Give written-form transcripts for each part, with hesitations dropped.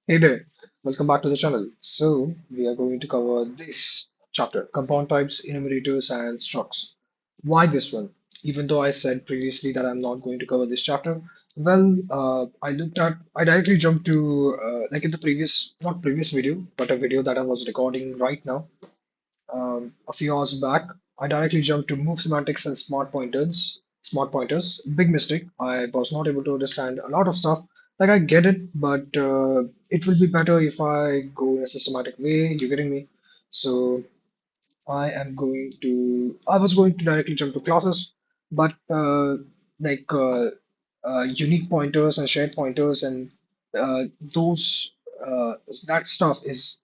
Hey there, welcome back to the channel. So, we are going to cover this chapter, compound types, enumerators, and structs. Why this one? Even though I said previously that I'm not going to cover this chapter, I directly jumped to, like in the previous, not previous video, but a video that I was recording right now a few hours back, I directly jumped to move semantics and smart pointers. Smart pointers, big mistake. I was not able to understand a lot of stuff. Like I get it, but it will be better if I go in a systematic way. You getting me? So I was going to directly jump to classes, but like unique pointers and shared pointers and those that stuff is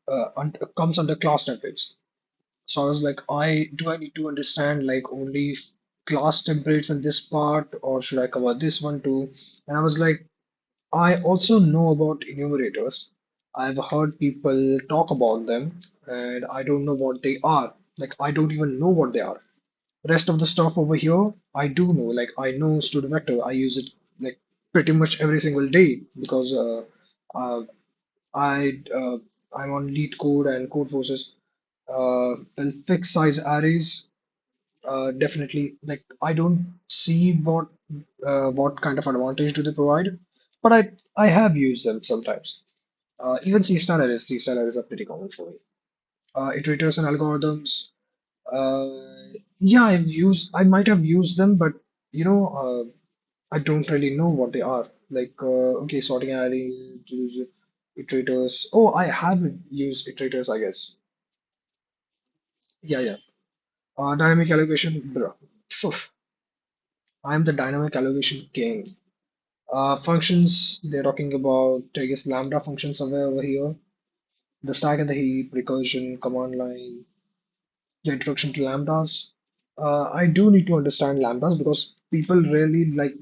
comes under class templates. So I was like, I need to understand like only class templates in this part, or should I cover this one too? And I was like, I also know about enumerators. I've heard people talk about them, and I don't know what they are. Like I don't even know what they are. Rest of the stuff over here, I do know. Like I know student vector. I use it like pretty much every single day because uh, I I'm on lead code and code forces. Well, fixed size arrays, definitely. Like I don't see what kind of advantage do they provide, but I have used them sometimes. Even C star arrays are pretty common for me. Iterators and algorithms. Yeah, I might have used them, but you know, I don't really know what they are. Like, okay, sorting arrays, iterators. Oh, I have used iterators, I guess. Yeah, yeah. Dynamic allocation, bro. Phew, I'm the dynamic allocation king. Functions, they're talking about, I guess, lambda functions somewhere over here. The stack and the heap, recursion, command line, the introduction to lambdas. I do need to understand lambdas because people really like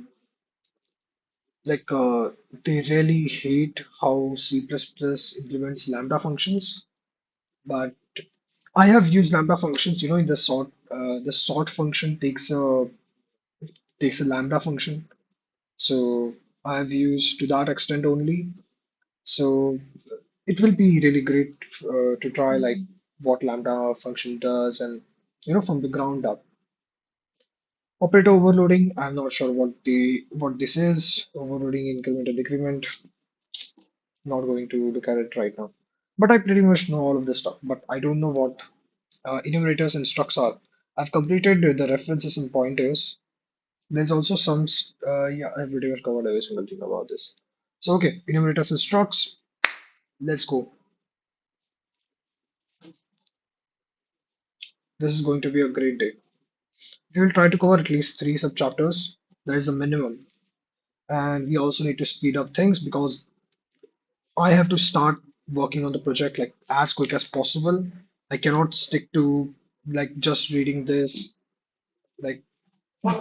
they really hate how C++ implements lambda functions. But I have used lambda functions, you know, in the sort function takes a lambda function. So I've used to that extent only. So it will be really great to try like what lambda function does and you know from the ground up. Operator overloading, I'm not sure what this is. Overloading, increment and decrement, not going to look at it right now. But I pretty much know all of this stuff, but I don't know what enumerators and structs are. I've completed the references and pointers. There's also yeah, I've pretty much covered every single thing about this. So okay, enumerators and structs, let's go. This is going to be a great day. We will try to cover at least three sub-chapters. That is a minimum. And we also need to speed up things because I have to start working on the project like as quick as possible. I cannot stick to like just reading this. Like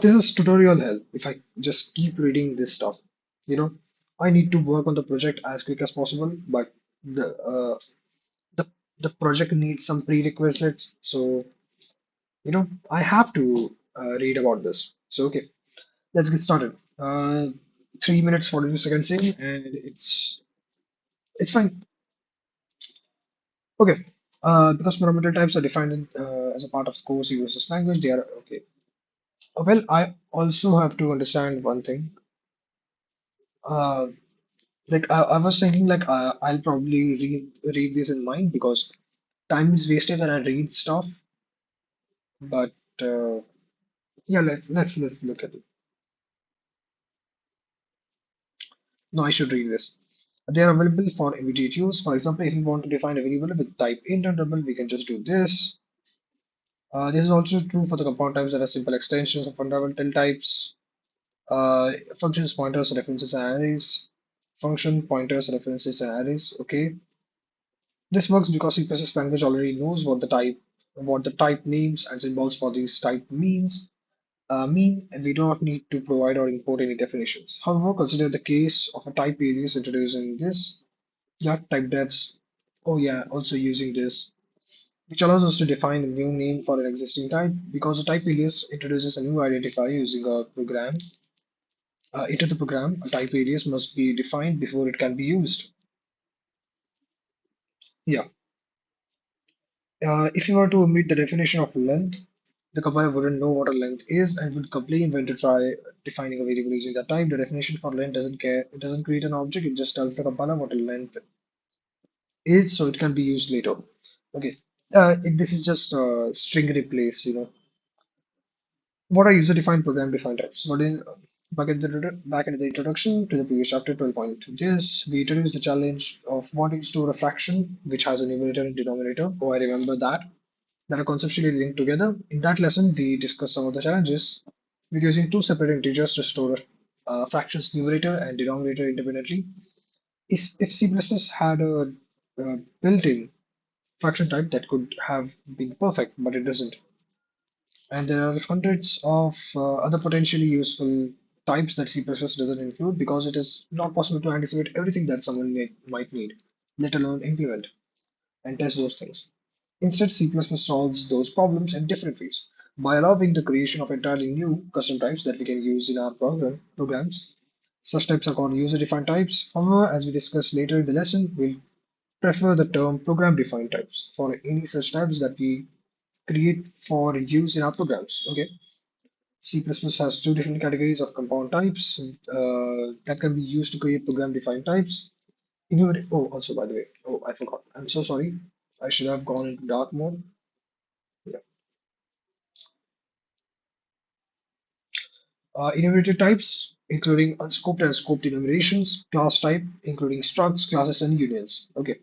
this is tutorial hell if I just keep reading this stuff. You know, I need to work on the project as quick as possible, but the uh, the the project needs some prerequisites. So, you know, I have to read about this. So okay. Let's get started. 3 minutes 42 seconds in, and it's fine. Okay. Because parameter types are defined as a part of the course uses language, they are okay. Well, I also have to understand one thing. Uh, like I was thinking, like I'll probably read this in mind because time is wasted when I read stuff. But yeah, let's look at it. No, I should read this. They are available for immediate use. For example, if you want to define a variable with type int and double, we can just do this. This is also true for the compound types that are simple extensions of fundamental types. Functions, pointers, references, and arrays. Function, pointers, references, and arrays. Okay. This works because C++ language already knows what the type names and symbols for these type mean, and we do not need to provide or import any definitions. However, consider the case of a type alias introduced in this. Yeah, type devs. Oh yeah, also using this, which allows us to define a new name for an existing type because a type alias introduces a new identifier using a program. Into the program, a type alias must be defined before it can be used. Yeah. If you were to omit the definition of length, the compiler wouldn't know what a length is and would complain when to try defining a variable using that type. The definition for length doesn't care. It doesn't create an object. It just tells the compiler what a length is, so it can be used later. Okay. This is just string replace. What are user-defined program-defined types? Back in the introduction to the previous chapter 12.this, we introduced the challenge of wanting to store a fraction which has a numerator and denominator. Oh, I remember that are conceptually linked together. In that lesson, we discussed some of the challenges with using two separate integers to store a fraction's numerator and denominator independently. If C++ had a built-in fraction type, that could have been perfect, but it doesn't. And there are hundreds of other potentially useful types that C++ doesn't include because it is not possible to anticipate everything that might need, let alone implement and test those things. Instead, C++ solves those problems in different ways by allowing the creation of entirely new custom types that we can use in our programs. Such types are called user-defined types. However, as we discuss later in the lesson, we'll prefer the term program-defined types for any such types that we create for use in our programs. Okay. C++ has two different categories of compound types that can be used to create program-defined types. Oh, also by the way, oh, I forgot. I'm so sorry. I should have gone into dark mode. Yeah. Enumerated types, including unscoped and scoped enumerations, class type, including structs, classes, and unions. Okay.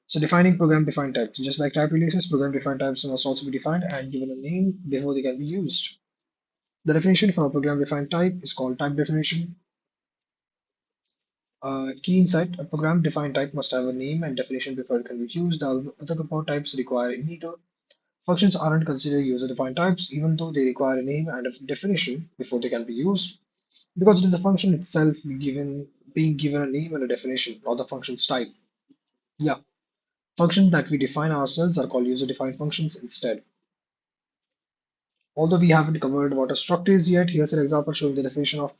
So defining program-defined types, just like type releases, program-defined types must also be defined and given a name before they can be used. The definition for a program-defined type is called type definition. Key insight: a program-defined type must have a name and definition before it can be used. The other compound types require neither. Functions aren't considered user-defined types, even though they require a name and a definition before they can be used, because it is the function itself being given a name and a definition, not the function's type. Yeah, functions that we define ourselves are called user-defined functions instead. Although we haven't covered what a struct is yet, here's an example showing the definition of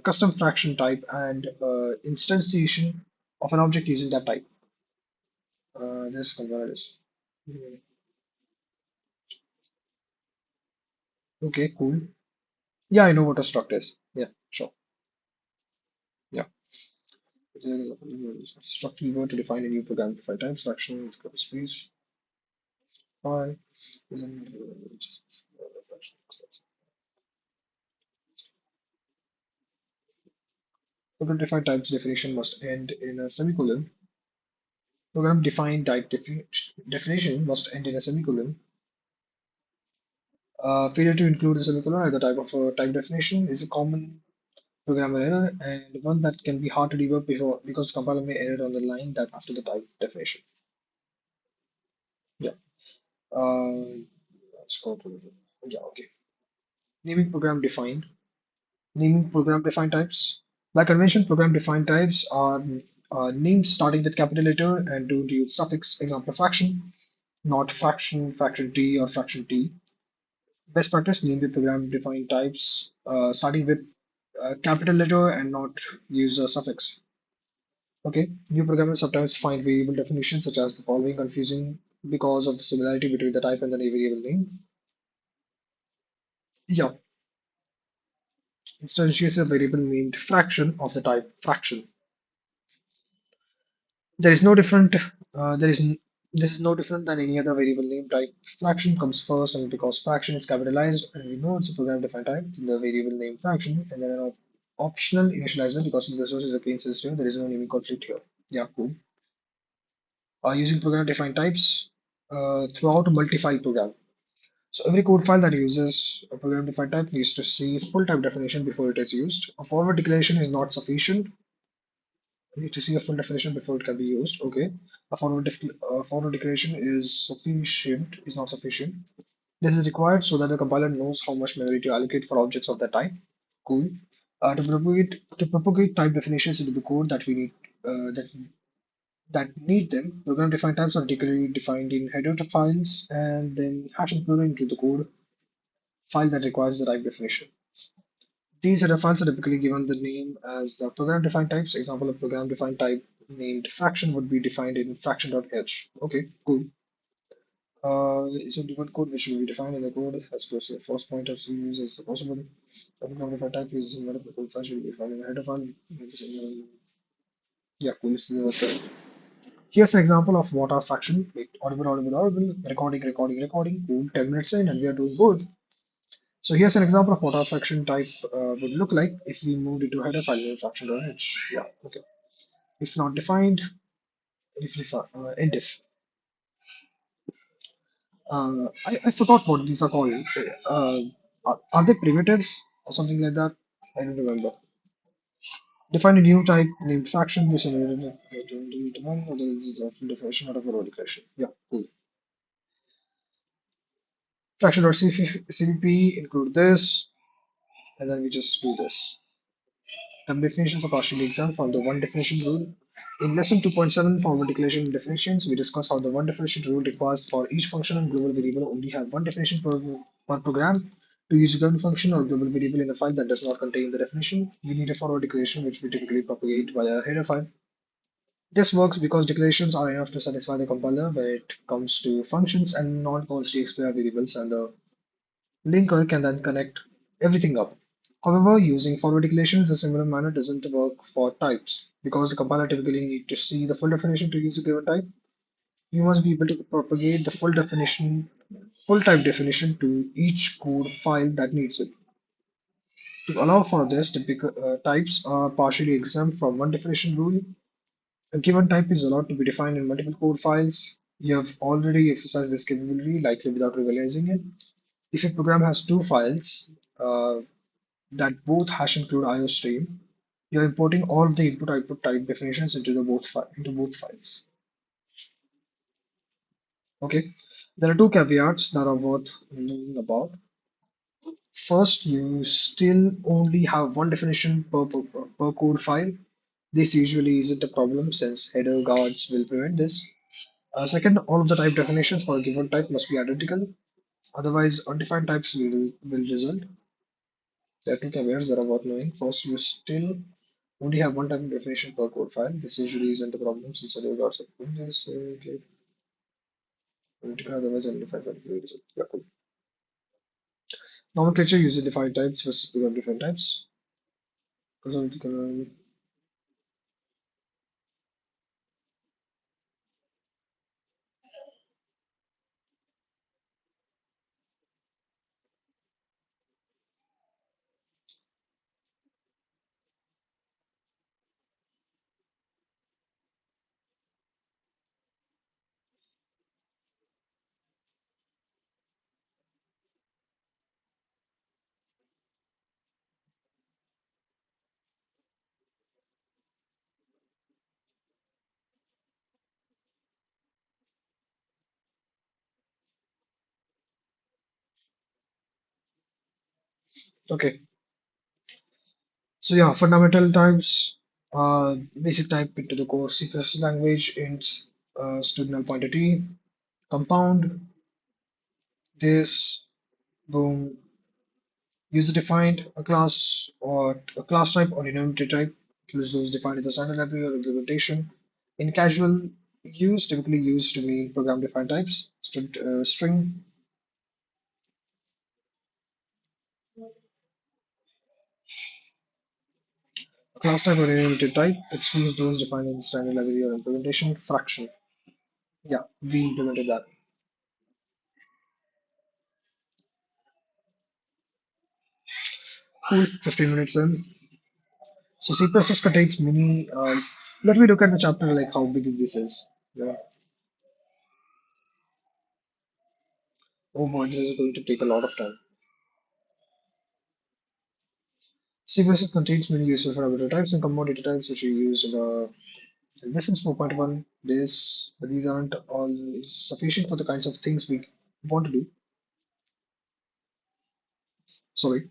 custom fraction type and instantiation of an object using that type. This converters. Hmm. Okay, cool. Yeah, I know what a struct is. Yeah, sure. Yeah. Struct keyword to define a new program defined type fraction space. Fine. Program defined types definition must end in a semicolon. Program defined definition must end in a semicolon. Failure to include a semicolon at the type of a type definition is a common programmer error and one that can be hard to debug before because compiler may error on the line that after the type definition. Yeah. Uh, let's go to yeah. Okay. Naming program defined. Naming program defined types. By convention, program defined types are names starting with capital letter and don't use suffix. Example: fraction, not fraction, fraction t, or fraction t. Best practice: name the program defined types starting with capital letter and not use a suffix. Okay, new programmers sometimes find variable definitions such as the following confusing because of the similarity between the type and the variable name. Yeah, instantiates a variable named fraction of the type fraction. There is no different. This is no different than any other variable name type. Fraction comes first, and because fraction is capitalized, and we know it's a program-defined type, the variable name fraction, and then an optional initializer because the resource is a clean system. There is no naming conflict here. Yeah, cool. Using program-defined types throughout a multi-file program. So every code file that uses a program-defined type needs to see full type definition before it is used. A forward declaration is not sufficient. You need to see a full definition before it can be used. Okay. A forward declaration is not sufficient. This is required so that the compiler knows how much memory to allocate for objects of that type. Cool. To propagate type definitions into the code that we need that need them, program-defined types are typically defined in header files and then hash included into the code file that requires the type definition. These header files are typically given the name as the program-defined types. Example of program-defined type named fraction would be defined in fraction.h. Okay, cool. So different code which will be defined in the code as per the first pointer to use as possible. Public modifier type using multiple code files will be defined in the header file. Yeah, cool. This is here's an example of what our fraction. Wait, audible, audible, audible, recording, recording, recording. Cool. 10 minutes in, and we are doing good. So here's an example of what our fraction type would look like if we moved into a header file in fraction.h. Yeah, okay. If not defined, if indif. I forgot what these are called. Are they primitives or something like that? I don't remember. Define a new type named fraction. This is one, or this is a full definition out of a row declaration. Yeah, cool. Fraction.cpp include this, and then we just do this. Term definitions are partially exempt from the one definition rule. In lesson 2.7, formal declaration definitions, we discuss how the one definition rule requires for each function and global variable only have one definition per program. To use a given function or global variable in a file that does not contain the definition, we need a forward declaration which we typically propagate via a header file. This works because declarations are enough to satisfy the compiler when it comes to functions and non-calls to expire variables, and the linker can then connect everything up. However, using forward declarations in a similar manner doesn't work for types. Because the compiler typically needs to see the full definition to use a given type, you must be able to propagate the full type definition to each code file that needs it. To allow for this, typical types are partially exempt from one definition rule. A given type is allowed to be defined in multiple code files. You have already exercised this capability, likely without realizing it. If a program has two files, that both hash include IO stream, you're importing all of the input output type definitions into both files. Okay. There are two caveats that are worth knowing about. First, you still only have one definition per code file. This usually isn't a problem since header guards will prevent this. Second, all of the type definitions for a given type must be identical. Otherwise, undefined types will result. There are two caveats that are worth knowing. First, you still only have one type of definition per code file. This usually isn't a problem since other guards are doing this. Okay, otherwise undefined type will result. Yeah, cool. Nomenclature using defined types versus program defined types. Okay, so yeah, fundamental types. Basic type into the core C++ language int student null pointer t compound this boom user defined a class or a class type or enumerator type includes those defined in the standard library or implementation. In casual use, typically used to mean program defined types. String class type or enumerator type excludes those defined in the standard library or implementation. Fraction. Yeah, we implemented that. Cool. 15 minutes in. So C++ contains many. Let me look at the chapter like how big this is. Yeah. Oh boy, this is going to take a lot of time. C++ contains many useful parameter types and component data types which are used in lessons 4.1. But these aren't all sufficient for the kinds of things we want to do. Sorry.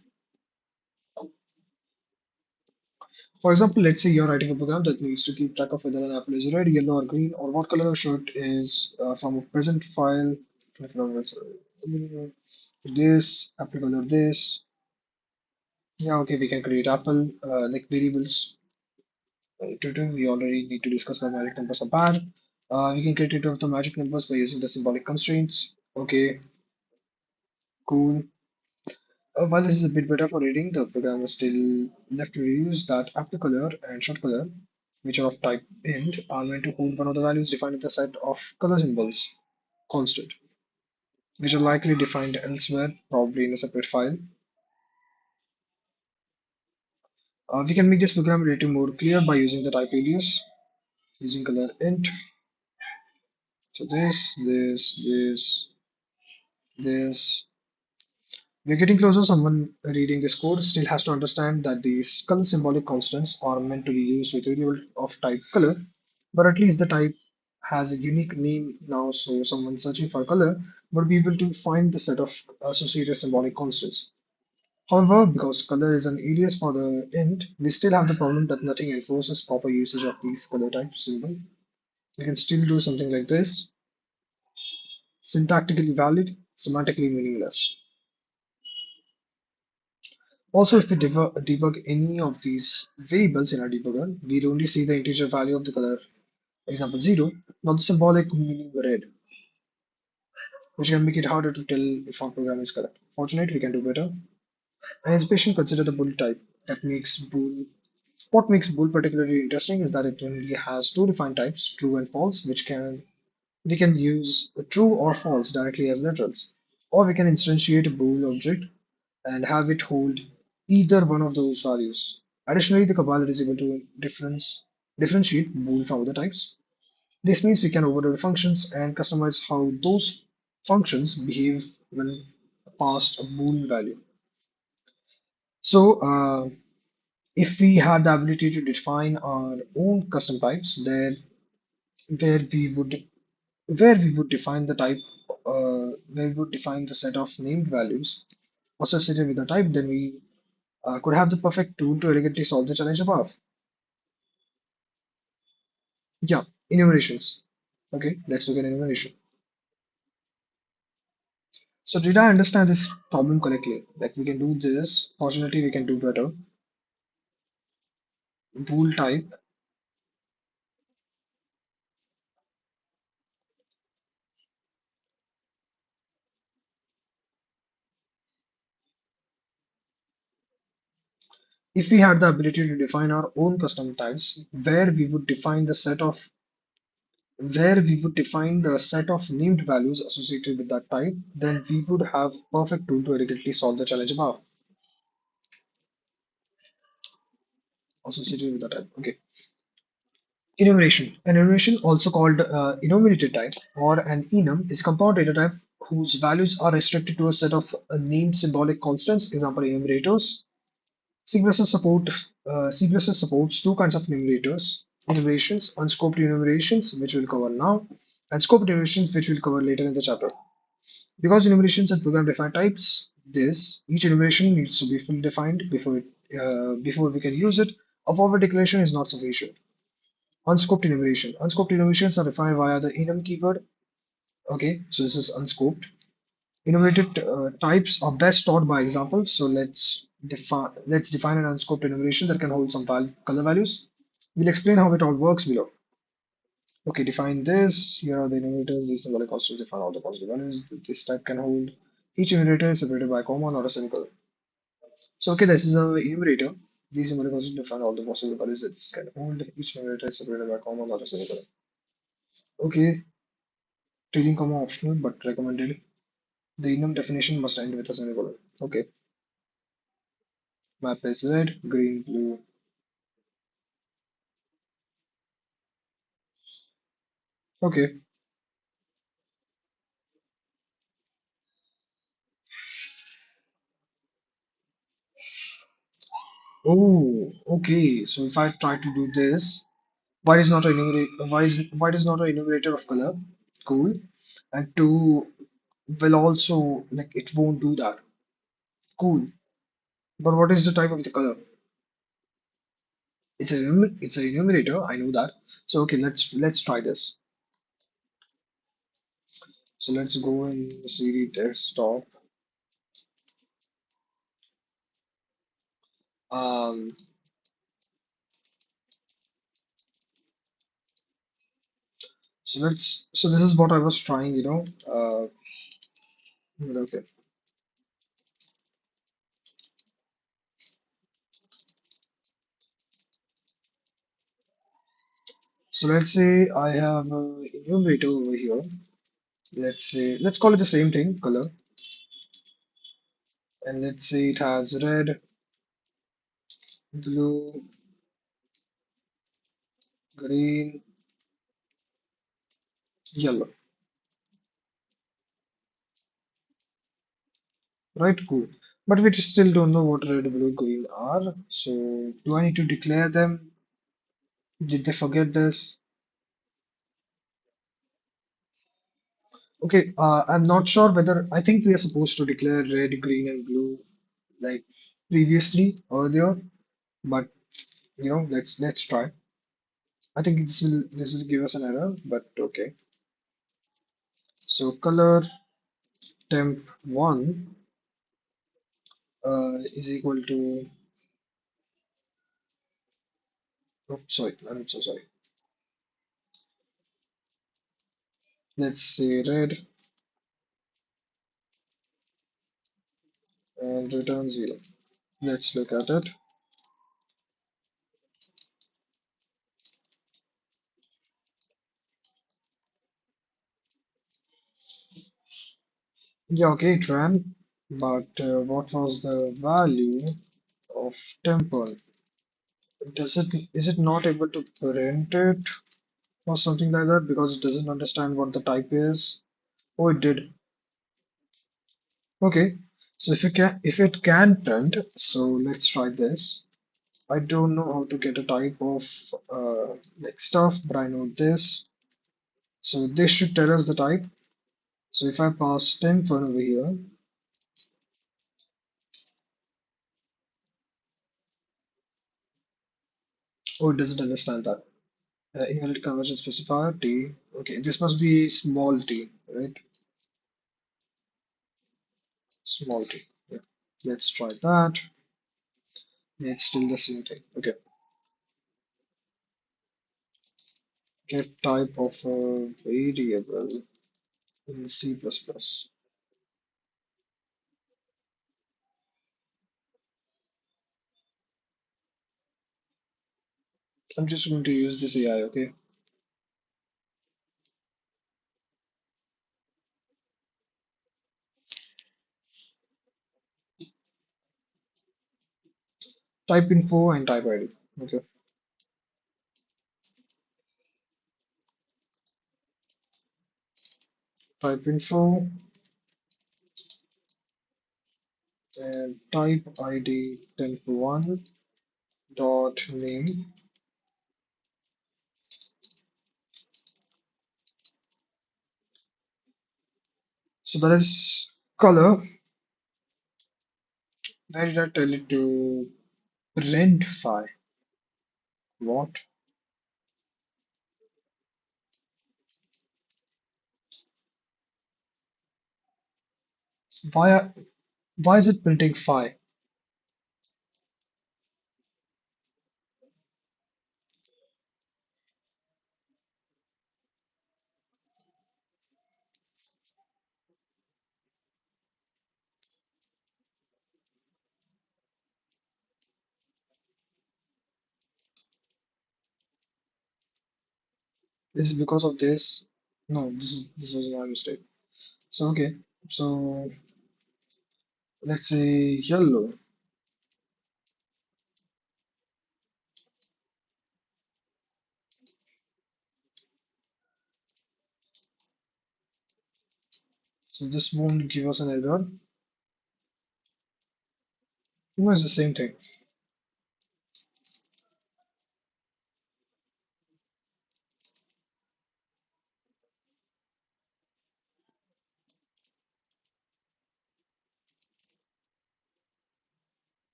For example, let's say you're writing a program that needs to keep track of whether an apple is red, yellow, or green, or what color a shirt is from a present file. This, apple color, this. Yeah, okay, we can create apple like variables. We already need to discuss why magic numbers are bad. We can get rid of the magic numbers by using the symbolic constraints. Okay, cool. While this is a bit better for reading, the program is still left to reuse that after color and short color, which are of type int, are meant to hold one of the values defined in the set of color symbols, constant, which are likely defined elsewhere, probably in a separate file. We can make this program relative more clear by using the type alias, using color int. So this. We're getting closer. Someone reading this code still has to understand that these color symbolic constants are meant to be used with variable of type color, but at least the type has a unique name now, so someone searching for color would be able to find the set of associated symbolic constants. However, because color is an alias for the int, we still have the problem that nothing enforces proper usage of these color type symbol. We can still do something like this, syntactically valid, semantically meaningless. Also, if we debug any of these variables in our debugger, we'd only see the integer value of the color, example 0, not the symbolic meaning red, which can make it harder to tell if our program is correct. Fortunately, we can do better. And as patient, consider the bool type. That makes bool. What makes bool particularly interesting is that it only has two defined types, true and false, which can we can use true or false directly as literals, or we can instantiate a bool object and have it hold either one of those values. Additionally, the compiler is able to differentiate bool from other types. This means we can override functions and customize how those functions behave when passed a bool value. So, if we had the ability to define our own custom types, then where we would where we would define the type, where we would define the set of named values associated with the type, then we could have the perfect tool to elegantly solve the challenge above. Yeah, enumerations. Okay, let's look at enumeration. So did I understand this problem correctly? Like we can do this. Fortunately, we can do better. Bool type. If we had the ability to define our own custom types, where we would define the set of named values associated with that type, then we would have perfect tool to elegantly solve the challenge above associated with that type. Okay. Enumeration. An enumeration, also called enumerated type or an enum, is a compound data type whose values are restricted to a set of named symbolic constants, example enumerators. C++ supports two kinds of enumerators: enumerations, unscoped enumerations, which we'll cover now, and scoped enumerations, which we'll cover later in the chapter. Because enumerations and program defined types, each enumeration needs to be fully defined before we can use it. A forward declaration is not sufficient. Unscoped enumeration. Unscoped enumerations are defined via the enum keyword. Okay, so this is unscoped. Enumerated types are best taught by examples. So let's define an unscoped enumeration that can hold some color values. We'll explain how it all works below. Okay, define this. Here are the enumerators. These symbolic constants define all the positive values that this type can hold. Each enumerator is separated by a comma, not a semicolon. So okay, this is a enumerator. These symbolic constants define all the possible values that this can hold. Each enumerator is separated by a comma, not a semicolon. Okay, taking comma optional but recommended. The enum definition must end with a semicolon. Okay, map is red, green, blue. Okay. Oh, okay. So if I try to do this, why is not a enumerator of color? Cool. And two will also like it won't do that. Cool. But what is the type of the color? It's an enumerator. I know that. So okay, let's try this. So let's go in CD desktop. Um, So this is what I was trying, okay. So let's say I have a enumerator over here. Let's call it the same thing, color, and let's say it has red, blue, green, yellow. Right, cool. But we still don't know what red, blue, green are. So do I need to declare them? Did they forget this? Okay, I'm not sure whether I think we are supposed to declare red, green, and blue like previously earlier, but let's try. I think this will give us an error, but okay. So color temp one is equal to, oh sorry, I'm so sorry. Let's say red and return 0. Let's look at it. Yeah, okay, it ran, but what was the value of temp1? Is it not able to print it or something like that because it doesn't understand what the type is? Oh, it did. Okay, so if it can print, so let's try this. I don't know how to get a type of like stuff, but I know this. So this should tell us the type. So if I pass temp1 over here, oh, it doesn't understand that. Invalid conversion specifier t. Okay, this must be small t, right? Small t. Yeah. Let's try that. It's still the same thing. Okay. Get type of a variable in C++. I'm just going to use this AI, okay? Type info and type ID. Okay. Type info and type ID temp1 dot name. So that is color. Where did I tell it to print file? What? Why why is it printing phi? Is it because of this? No, this was my mistake. So okay. So let's say yellow. So this won't give us an error. No, it's the same thing.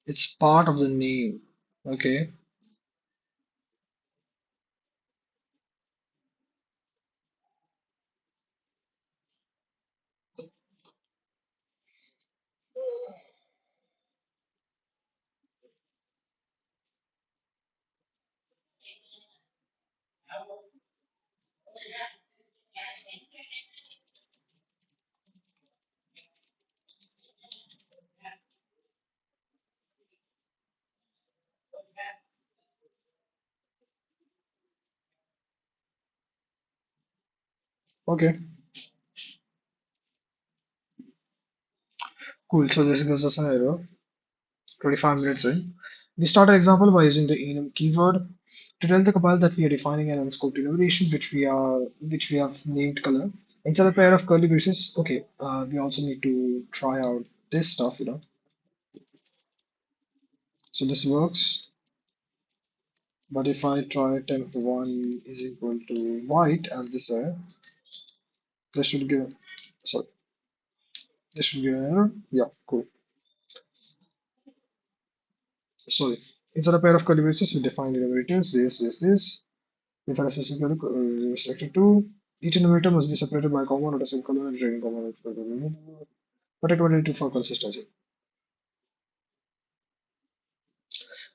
It's part of the name. Okay. Okay. Cool. So this gives us an error. 25 minutes in. We start our example by using the enum keyword to tell the compile that we are defining an unscoped enumeration which we have named color. Inside a pair of curly braces. Okay. We also need to try out this stuff. So this works. But if I try temp1 is equal to white as this error, this should give sorry, this should give an error. Yeah, cool. Sorry. Inside a pair of curly braces, we define enumerators, this. If a specific restricted to each enumerator must be separated by a comma, not a semicolon, and drain comma, particularly for consistency.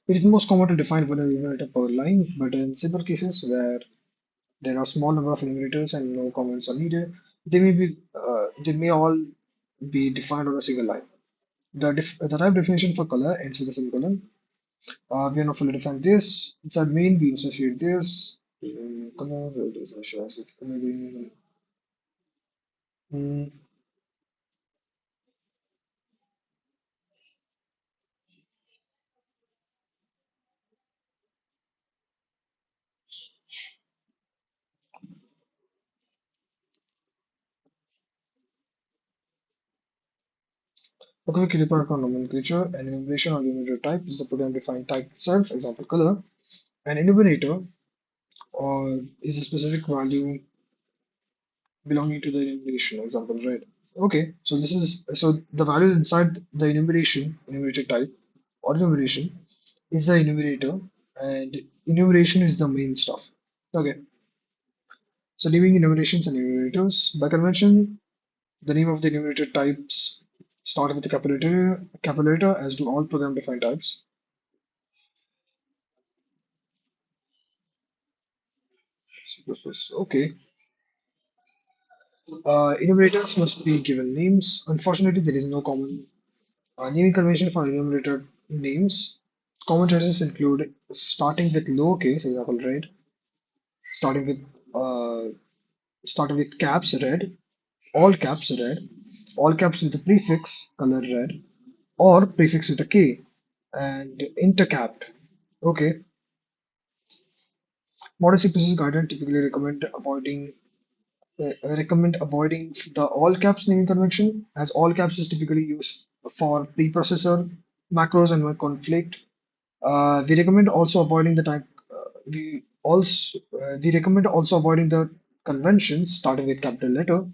It is most common to define one enumerator per line, but in simple cases where there are small number of enumerators and no comments are needed, they may all be defined on a single line. The type definition for color ends with a semicolon. We are not fully defined this. Inside main, we associate this. Color, maybe. Mm, a quick report on nomenclature. An enumeration or enumerator type is the program-defined type itself, example color. An enumerator or is a specific value belonging to the enumeration, example red. Okay, so the value inside the enumerator type or enumeration is the enumerator, and enumeration is the main stuff. Okay, so naming enumerations and enumerators by convention, the name of the enumerator types start with a capital letter, as do all program-defined types. Okay. Enumerators must be given names. Unfortunately, there is no common naming convention for enumerator names. Common choices include starting with lowercase, example red, starting with uh, starting with caps red, all caps with a prefix color red, or prefix with a K, and intercapped. Okay, modern C++ guidelines typically recommend avoiding the all caps naming convention, as all caps is typically used for preprocessor macros and when conflict. We recommend also avoiding the type. We recommend also avoiding the conventions starting with capital letter,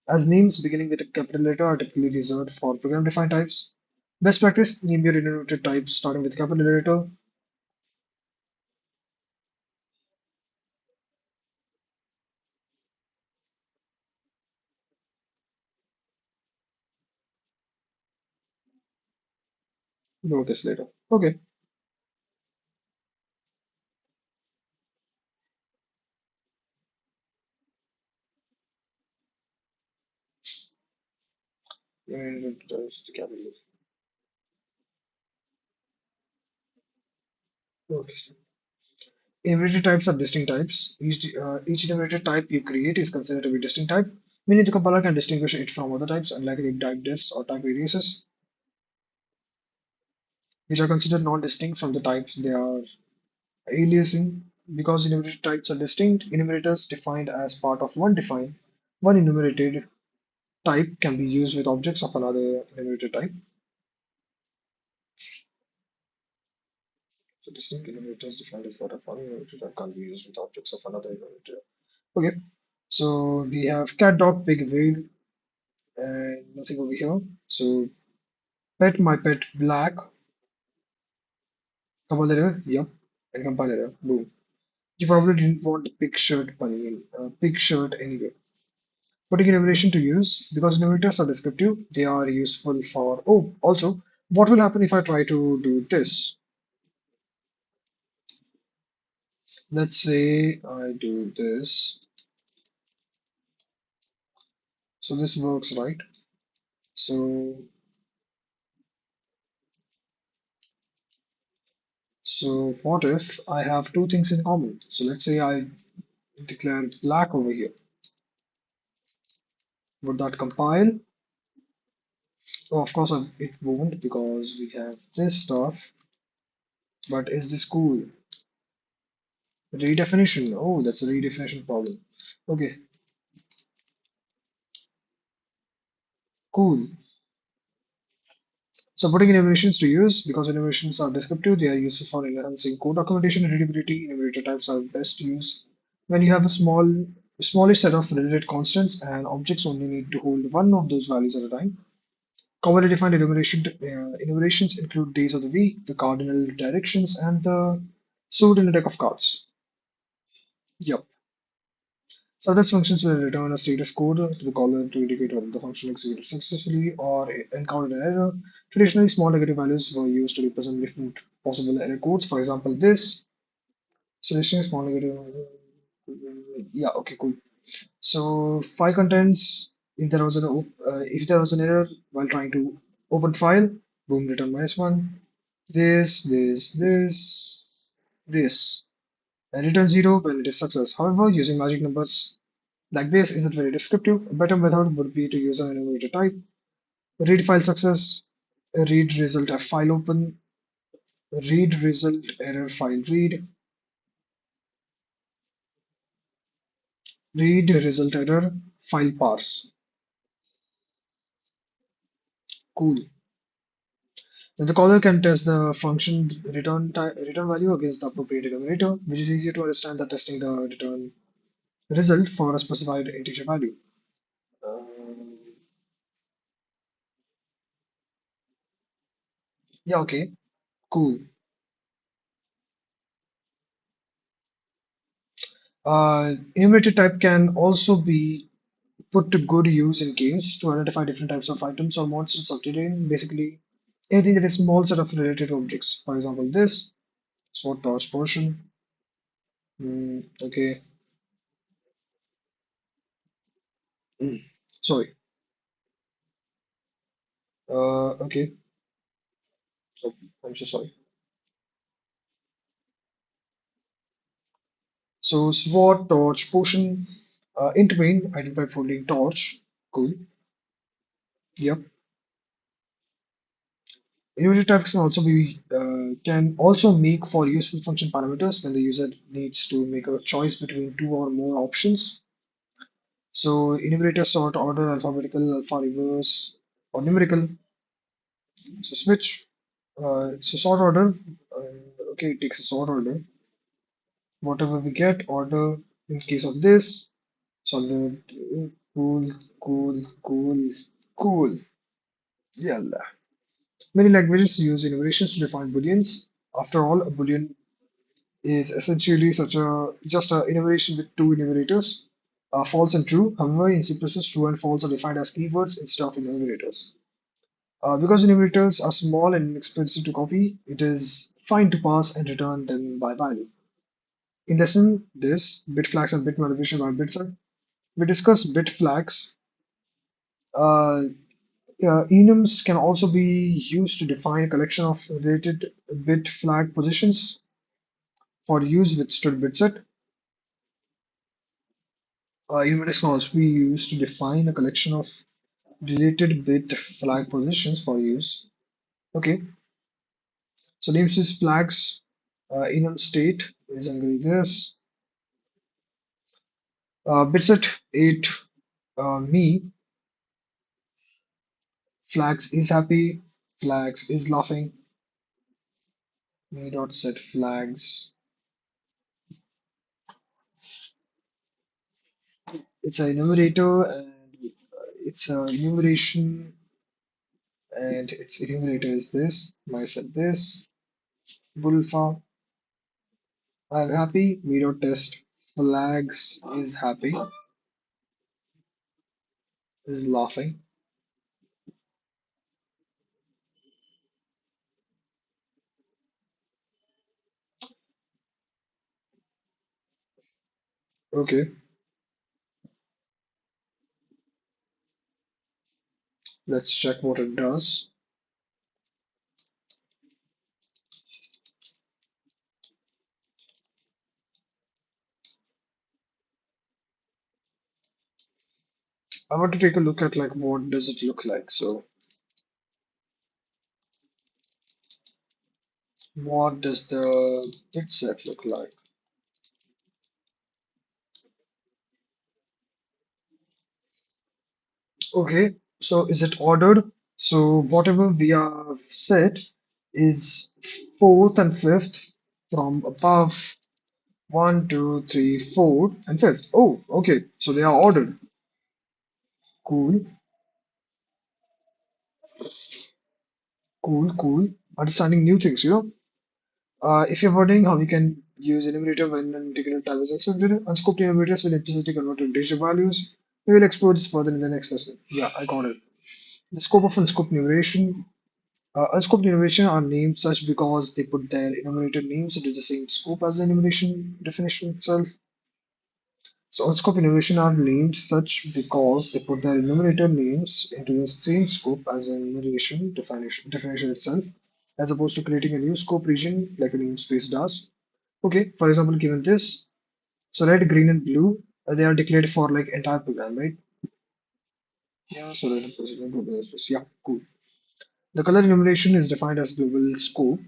as names beginning with a capital letter are typically reserved for program-defined types. Best practice: name your enumerator types starting with capital letter. Know this later. Okay. And the capital letter. Okay. Enumerator types are distinct types. Each enumerator type you create is considered to be distinct type, meaning the compiler can distinguish it from other types, unlike the type diffs or type aliases, which are considered non-distinct from the types they are aliasing. Because enumerator types are distinct, enumerators defined as part of one enumerated type can be used with objects of another enumerator type. So distinct enumerators defined as part of one enumerator type can be used with objects of another enumerator. Okay. So we have cat, dog, pig, whale, and nothing over here. So pet, my pet, black. Compile error, yep, and compile error, boom. You probably didn't want a pig shirt bunny, pig shirt anyway. Putting enumeration to use, because enumerators are descriptive, they are useful for, oh, also, what will happen if I try to do this? Let's say I do this. So this works, right? So, so what if I have two things in common? So let's say I declare black over here. Would that compile? Oh, of course it won't because we have this stuff. But is this cool? Redefinition. Oh, that's a redefinition problem. Okay, cool. So putting enumerations to use, because enumerations are descriptive, they are useful for enhancing code documentation and readability. Enumerator types are best used when you have a smallish set of related constants and objects only need to hold one of those values at a time. Commonly defined enumerations include days of the week, the cardinal directions, and the suit in a deck of cards. Yep. So these functions will return a status code to the caller to indicate whether the function executed successfully or encountered an error. Traditionally, small negative values were used to represent different possible error codes. For example, this. So traditionally, small negative. Yeah. Okay. Cool. So file contents. If there was an error while trying to open file, boom, return -1. This, and return 0 when it is success. However, using magic numbers like this isn't very descriptive. A better method would be to use an enumerator type. Read file success, read result a file open, read result error file read, read result error file parse. Cool. Then the caller can test the function return value against the appropriate enumerator, which is easier to understand than testing the return result for a specified integer value. Um, yeah, okay, cool. Enumerator type can also be put to good use in games to identify different types of items or monsters of terrain. Basically, anything that is small set of related objects. For example, this sword torch portion. Okay. Mm, sorry. Okay. Oh, I'm so sorry. So sword torch potion. Int main identified folding torch. Cool. Yep. Enumerator types can also make for useful function parameters when the user needs to make a choice between two or more options. So enumerator sort order alphabetical, alpha reverse, or numerical. So switch. So sort order. Okay, it takes a sort order. Whatever we get, order in case of this. Solid. Cool, cool, cool, cool. Yalla. Many languages use enumerations to define booleans. After all, a boolean is essentially such a just an enumeration with two enumerators, false and true. However, in C++, true and false are defined as keywords instead of enumerators. Because enumerators are small and inexpensive to copy, it is fine to pass and return them by value. In lesson this, bit flags and bit manipulation by bitsec, we discuss bit flags. Uh, enums can also be used to define a collection of related bit flag positions for use with std bitset. Enumerations can also be used to define a collection of related bit flag positions for use. Okay, so namespace flags enum state is going to be this. Bitset 8 me flags is happy, flags is laughing, me dot set flags. It's an enumerator and it's a enumeration and its enumerator is this. My set this. Bulfa, I'm happy. Miro test flags is happy, is laughing. Okay, let's check what it does. I want to take a look at like what does it look like. So what does the bit set look like? Okay, so is it ordered? So whatever we have set is fourth and fifth from above. One, two, three, four, and fifth. Oh, okay. So they are ordered. Cool, cool, cool. Understanding new things, you know. If you're wondering how we can use enumerator when an integer type is accepted, unscoped enumerators will implicitly convert to integer values. We will explore this further in the next lesson. Yeah, I got it. The scope of unscoped enumeration. Unscoped enumeration are named such because they put their enumerator names into the same scope as the enumeration definition itself. So unscoped enumeration are named such because they put their enumerator names into the same scope as the enumeration definition itself, as opposed to creating a new scope region like a namespace does. Okay, for example, given this, so red, green, and blue, they are declared for like entire program, right? Yeah, so red, and blue, yeah, cool. The color enumeration is defined as global scope.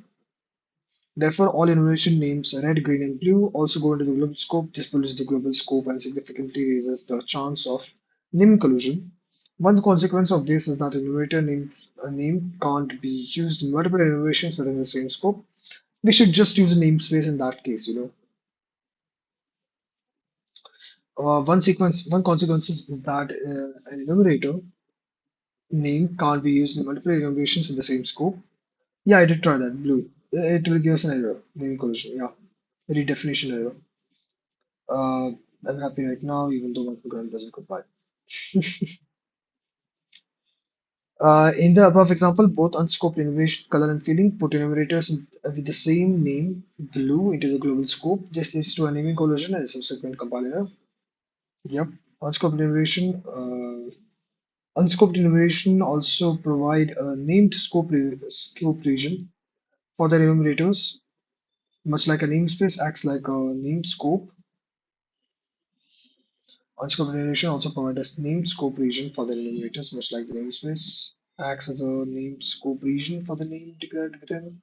Therefore, all enumeration names red, green, and blue also go into the global scope. This pollutes the global scope and significantly raises the chance of name collision. One consequence of this is that a name can't be used in multiple enumerations within the same scope. We should just use a namespace in that case, you know. One consequence is that an enumerator name can't be used in multiple enumerations with the same scope. Yeah, I did try that. Blue. It will give us an error. Name collision. Yeah. Redefinition error. Uh, I'm happy right now, even though my program doesn't compile. In the above example, both unscoped enumeration, color and feeling put enumerators with the same name, blue, into the global scope. This leads to a naming collision and subsequent compile error. Yep. Unscoped enumeration. Unscoped enumeration also provide a named scope region for the enumerators. Much like a namespace acts like a named scope, unscoped enumeration also provides a named scope region for the enumerators, much like the namespace acts as a named scope region for the name declared within.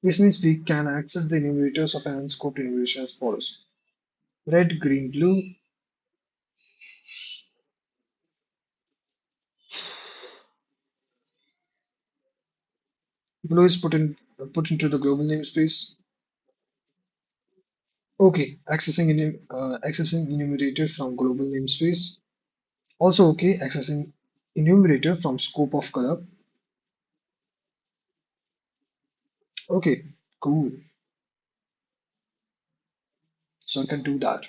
This means we can access the enumerators of an unscoped enumeration as follows. Red, green, blue. Blue is put into the global namespace. Okay, accessing enumerator from global namespace. Also okay, accessing enumerator from scope of color. Okay, cool. So I can do that.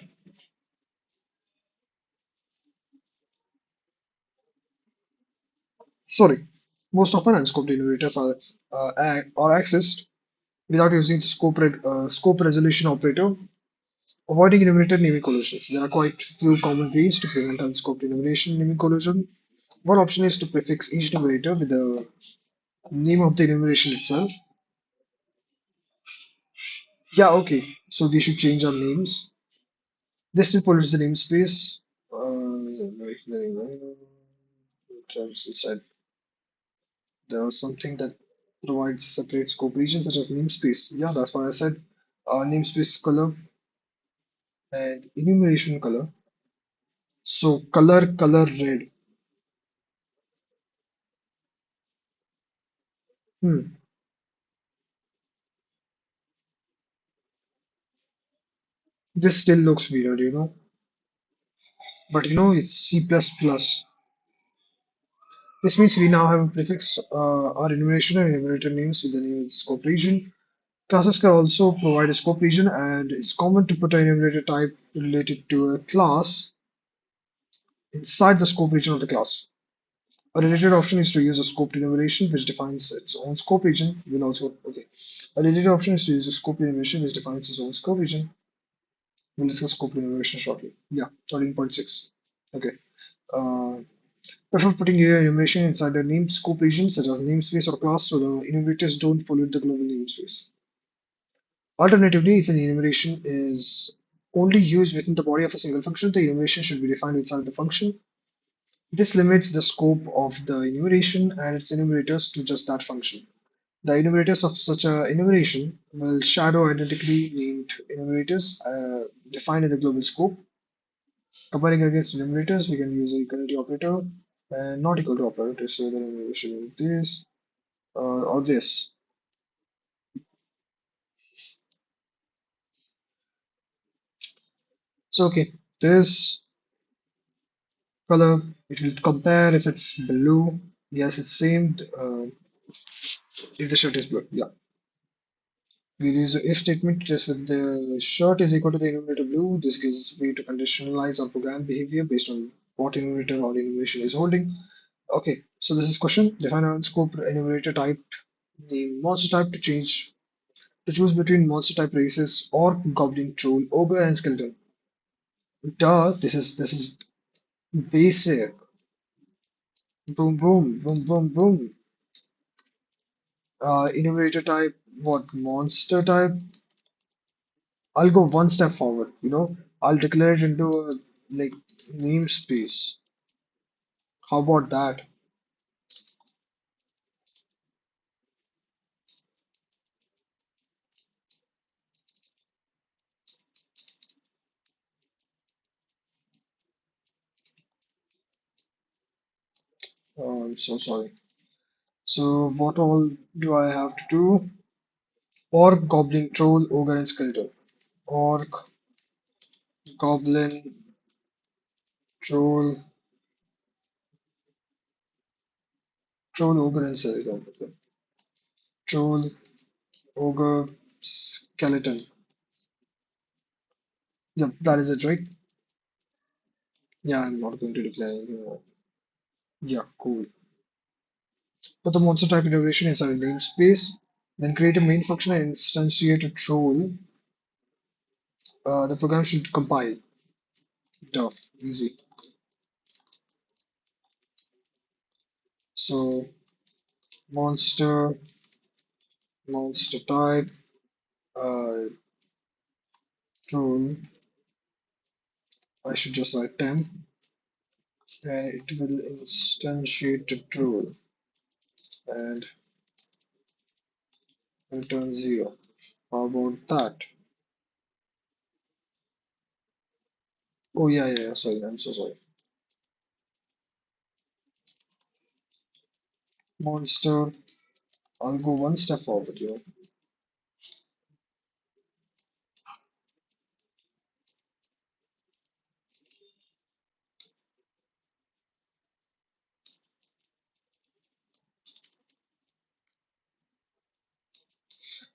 Sorry. Most often unscoped enumerators are accessed without using the scope resolution operator, avoiding enumerator naming collisions. There are quite few common ways to prevent unscoped enumeration naming collision. One option is to prefix each enumerator with the name of the enumeration itself. Yeah, okay. So we should change our names. This still pollutes the namespace. Inside there was something that provides separate scope regions such as namespace. Yeah, that's what I said. Namespace color and enumeration color. So color red. Hmm. This still looks weird, you know. But you know, it's C++. This means we now have a prefix our enumeration and enumerator names with the name of the scope region. Classes can also provide a scope region, and it's common to put an enumerator type related to a class inside the scope region of the class. A related option is to use a scoped enumeration, which defines its own scope region. We'll also, okay. A related option is to use a scoped enumeration, which defines its own scope region. We'll discuss scoped enumeration shortly. Yeah, 13.6. Okay. Uh, Prefer putting your enumeration inside a named scope region, such as namespace or class, so the enumerators don't pollute the global namespace. Alternatively, if an enumeration is only used within the body of a single function, the enumeration should be defined inside the function. This limits the scope of the enumeration and its enumerators to just that function. The enumerators of such a enumeration will shadow identically named enumerators defined in the global scope. Comparing against enumerators, we can use a equality operator and not equal to operator to say the enumeration is this or this. So okay, this color, it will compare if it's blue. Yes, it's same. If the shirt is blue, yeah. We use the if statement just with the shirt is equal to the enumerator blue. This gives way to conditionalize our program behavior based on what enumerator or enumeration is holding. Okay, so this is question. Define a scope enumerator type, the monster type to choose between monster type races or goblin, troll, ogre, and skeleton. Duh, this is basic. Boom, boom, boom, boom, boom. Enumerator type, what monster type? I'll go one step forward, I'll declare it into a like namespace. How about that? Oh, I'm so sorry. So what all do I have to do? Orc, goblin, troll, ogre, and skeleton. Orc, goblin, troll, ogre, and skeleton. Okay. Troll, ogre, skeleton. Yep, that is it, right? Yeah, I'm not going to declare anything more. Yeah, cool. Put the monster type integration inside a namespace, then create a main function and instantiate a troll. The program should compile. Duh, easy. So monster, monster type, uh, troll. I should just write temp, and it will instantiate a troll and return zero. How about that? Oh yeah, yeah, yeah. Sorry, I'm so sorry. Monster. I'll go one step forward.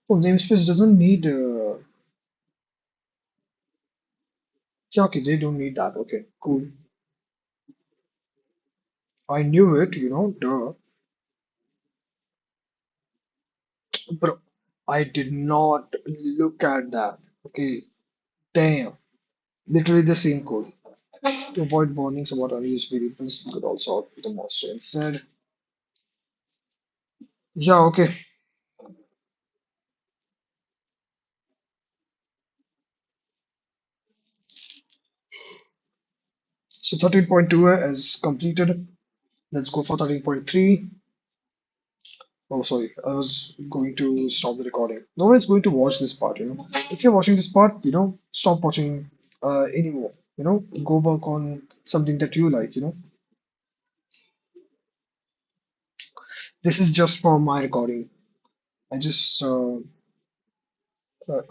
Oh, namespace doesn't need. Yeah, okay, they don't need that. Okay, cool. I knew it, duh. Bro, I did not look at that. Okay, damn. Literally the same code. To avoid warnings about unused variables, we could also output the monster instead. Yeah, okay. So 13.2 is completed. Let's go for 13.3. Oh, sorry. I was going to stop the recording. No one is going to watch this part. If you're watching this part, stop watching anymore. Go work on something that you like. This is just for my recording. I just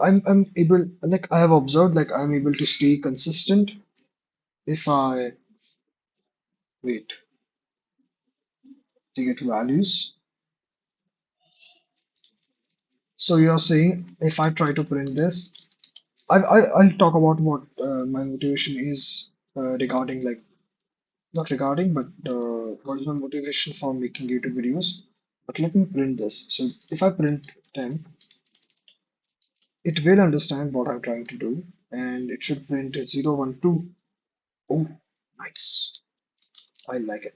I'm able like I have observed like I'm able to stay consistent if I wait to get values. So you're saying if I try to print this, I'll talk about what my motivation is regarding like not regarding, but what is my motivation for making YouTube videos. But let me print this. So if I print 10, it will understand what I'm trying to do, and it should print 0, 1, 2. Oh, nice. I like it.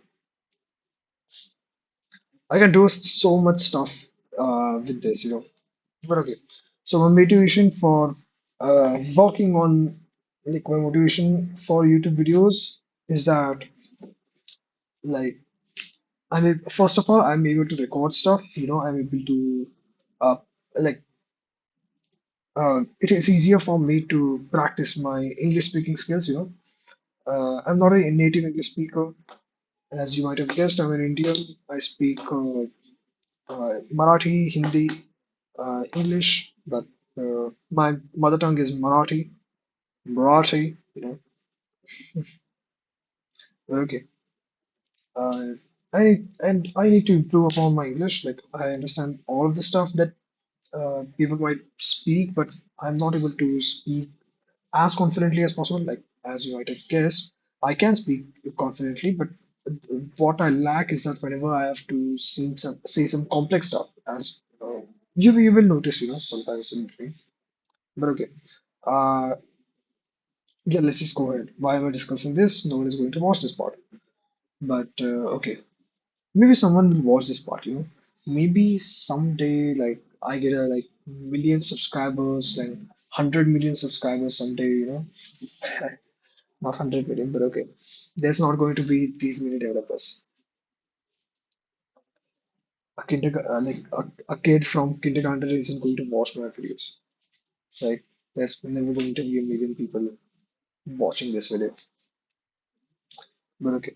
I can do so much stuff with this, you know. But okay. So my motivation for working on like my motivation for YouTube videos is that like I mean first of all I'm able to record stuff, you know, I'm able to uh like it is easier for me to practice my English speaking skills, you know. I'm not a native English speaker, as you might have guessed. I'm an Indian. I speak Marathi, Hindi, English, but my mother tongue is Marathi. Marathi, you know. Okay. Uh, I need to improve upon my English. Like I understand all of the stuff that people might speak, but I'm not able to speak as confidently as possible. Like as you might have guessed, I can speak confidently, but what I lack is that whenever I have to say some complex stuff, as you will notice, you know, sometimes in between. But okay, uh, yeah, let's just go ahead. Why am I discussing this? No one is going to watch this part. But okay, maybe someone will watch this part, you know. Maybe someday, like I get a like million subscribers, like 100 million subscribers someday, you know. Not 100 million, but okay. There's not going to be these many developers. A kid from kindergarten isn't going to watch my videos. Like there's never going to be a million people watching this video. But okay.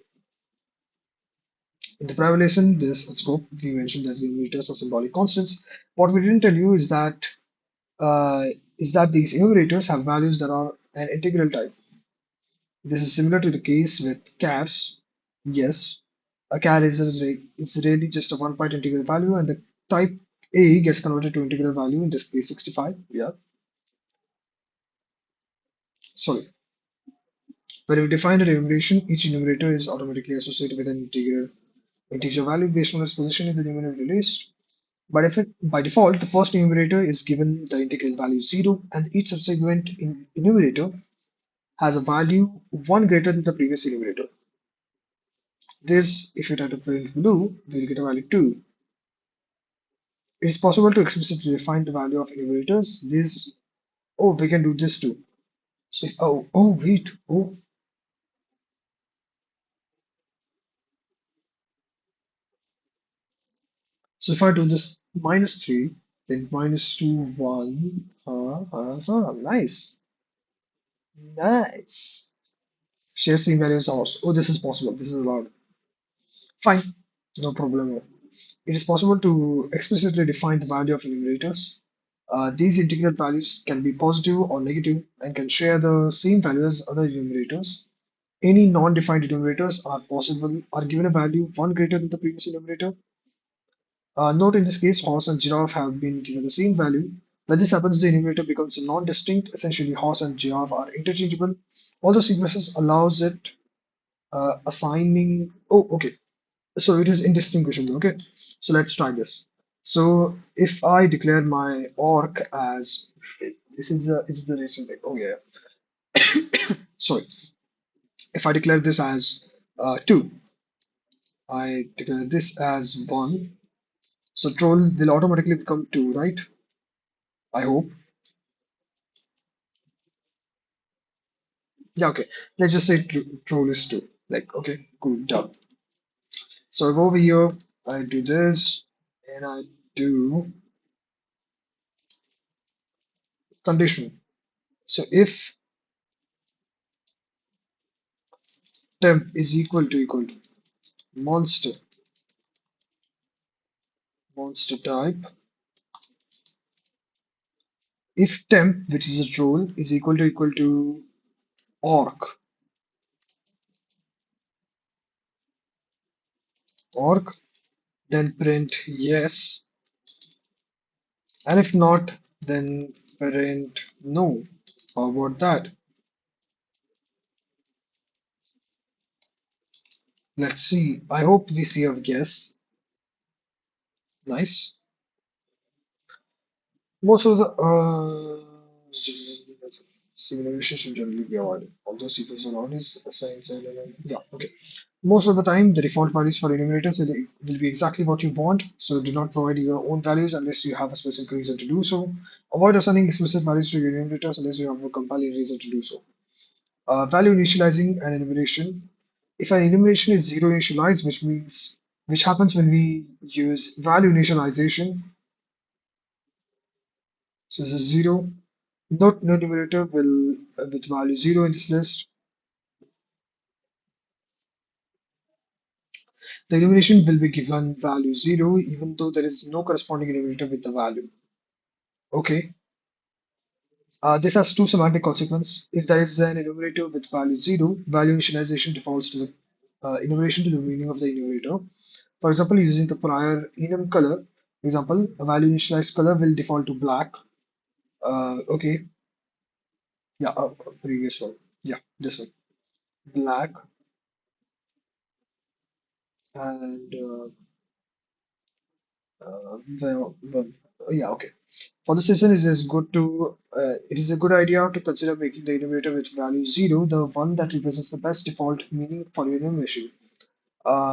In the prior lesson, this scope, we mentioned that enumerators are symbolic constants. What we didn't tell you uh, is that these enumerators have values that are an integral type. This is similar to the case with chars. Yes, a char is really just a one-point integral value, and the type A gets converted to integral value, in this case 65. Yeah, sorry. When we define a enumeration, each enumerator is automatically associated with an integer value based on its position in the numerator list. By default, the first enumerator is given the integral value 0, and each subsequent enumerator has a value 1 greater than the previous enumerator. This, if you try to print blue, we'll get a value 2. It is possible to explicitly define the value of enumerators. This, oh, we can do this too. So, wait, so if I do this minus 3, then minus 2, 1, nice, nice. Share same values also. Oh, this is possible. This is allowed. Fine, no problem. It is possible to explicitly define the value of enumerators. These integral values can be positive or negative and can share the same value as other enumerators. Any non-defined enumerators are given a value 1 greater than the previous enumerator. Note in this case, horse and giraffe have been given the same value. When this happens, the enumerator becomes non-distinct. Essentially, horse and giraffe are interchangeable. Although sequences allows it assigning. Oh, okay. So it is indistinguishable. Okay. So let's try this. So if I declare my orc as this is the recent thing. Oh yeah. Sorry. If I declare this as 2, I declare this as 1. So troll will automatically become 2, right? I hope. Yeah, okay. Let's just say troll is 2. Like, okay, cool, done. So I go over here, I do this, and I do condition. So if temp is equal to monster, monster type, if temp, which is a troll, is equal to orc, orc, then print yes, And if not, then parent no. How about that? Let's see. I hope we see a yes. Nice. Most of the simulation should generally be avoided, although sequence around is assigned. Yeah, okay. Most of the time, the default values for enumerators will be exactly what you want, so do not provide your own values unless you have a specific reason to do so. Avoid assigning explicit values to your enumerators unless you have a compelling reason to do so. Value initializing and enumeration. If an enumeration is zero initialized, which happens when we use value initialization, so this is zero. Note no numerator will with value 0 in this list. The enumeration will be given value 0 even though there is no corresponding enumerator with the value. Okay. This has two semantic consequences. If there is an enumerator with value 0, value initialization defaults to the enumeration to the meaning of the enumerator. For example, using the prior enum color, example, a value initialized color will default to black. Okay. Yeah, previous one. Yeah, this one. Black and yeah, okay. For the session, it is a good idea to consider making the enumerator with value 0 the one that represents the best default meaning for your enumeration.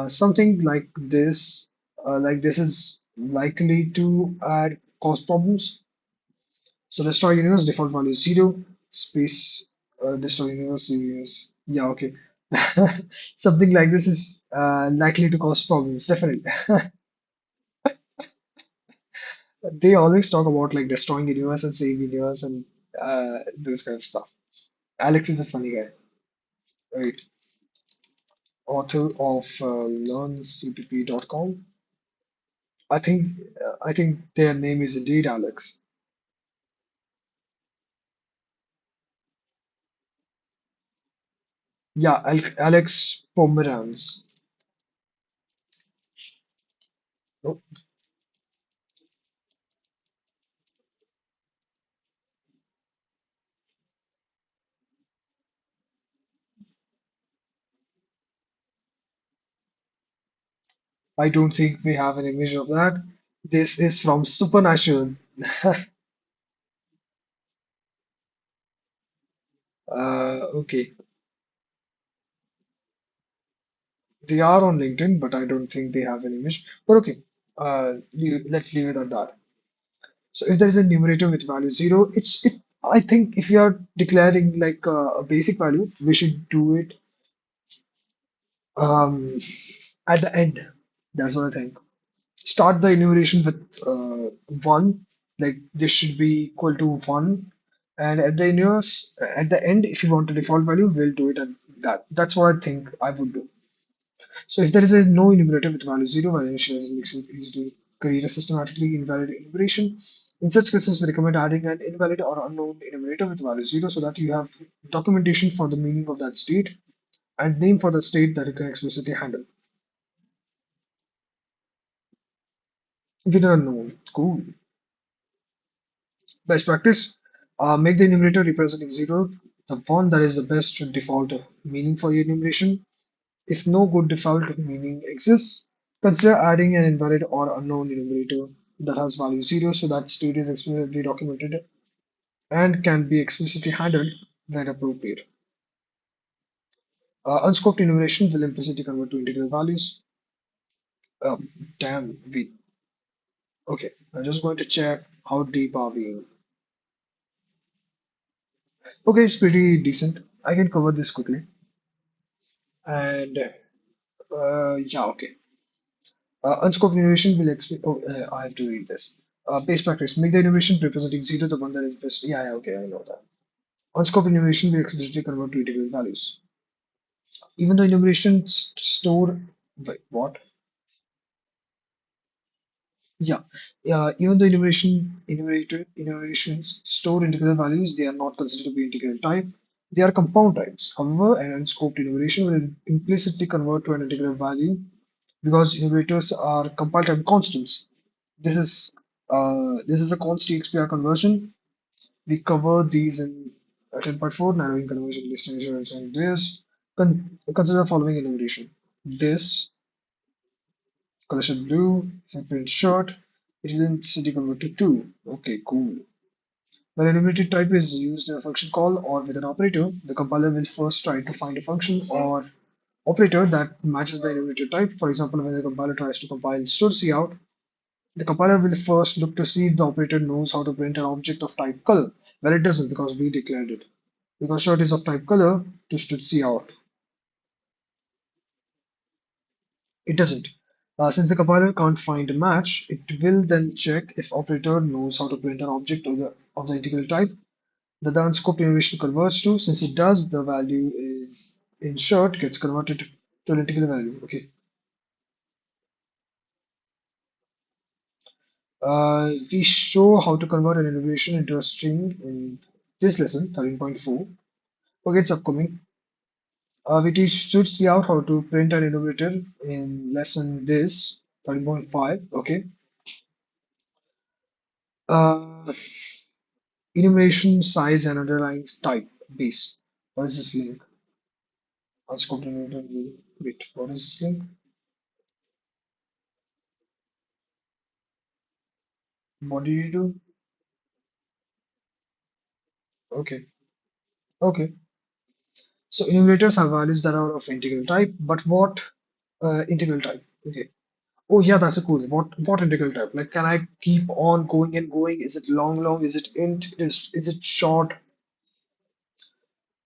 Something like this is likely to add cost problems. So destroy universe default value is 0, space destroy universe. Yeah, okay. Something like this is likely to cause problems, definitely. They always talk about like destroying universe and saving universe and those kind of stuff. Alex is a funny guy, right? Author of learncpp.com. I think their name is indeed Alex. Yeah, Alex Pomeranz. No, I don't think we have an image of that. This is from Supernatural. Okay, they are on LinkedIn, but I don't think they have an image. But okay, let's leave it at that. So if there is a numerator with value 0, I think if you are declaring like a basic value, we should do it um, at the end. That's what I think. Start the enumeration with 1, like this should be equal to 1. And at the end, if you want a default value, we'll do it at that. That's what I think I would do. So if there is a no enumerator with value 0, validation makes it easy to create a systematically invalid enumeration. In such cases, we recommend adding an invalid or unknown enumerator with value 0 so that you have documentation for the meaning of that state and name for the state that you can explicitly handle. With an unknown. Cool. Best practice, make the enumerator representing 0 the one that is the best default meaning for your enumeration. If no good default meaning exists, consider adding an invalid or unknown enumerator that has value 0 so that state is explicitly documented and can be explicitly handled when appropriate. Unscoped enumeration will implicitly convert to integral values. Damn, we. Okay, I'm just going to check how deep are we in. Okay, it's pretty decent. I can cover this quickly. And yeah, okay. Unscoped innovation will explain. Oh, I have to read this. Base practice. Make the innovation representing 0 the one that is best. Yeah, yeah, okay, I know that. Unscoped innovation will explicitly convert to integral values. Even though enumeration store. Wait, what? Yeah. Even though enumerations store integral values, they are not considered to be integral type. They are compound types. However, an unscoped enumeration will implicitly convert to an integral value because enumerators are compile time constants. This is This is a const XPR conversion. We cover these in 10.4, narrowing conversion destinations and this. Consider the following enumeration. This, color should blue, print short, it is in city convert to 2. Okay, cool. When enumerated type is used in a function call or with an operator, the compiler will first try to find a function or operator that matches the enumerated type. For example, when the compiler tries to compile std_cout, the compiler will first look to see if the operator knows how to print an object of type color. Well, it doesn't because we declared it. Because short is of type color to std_cout. It doesn't. Since the compiler can't find a match, it will then check if operator knows how to print an object of the integral type that the unscoped innovation converts to. Since it does, the value is in short gets converted to an integral value. Okay. We show how to convert an innovation into a string in this lesson, 13.4. Okay, it's upcoming. We teach should see out how to print an innovator in lesson this 13.5. Okay. Uh, Enumeration size and underlying type base. What is this link? Unscoped innovator. Wait, what is this link? What do you do? Okay. Okay. So enumerators have values that are of integral type, but what integral type? Okay. Oh yeah, that's a cool. What integral type? Like, can I keep on going and going? Is it long? Is it int? Is it short?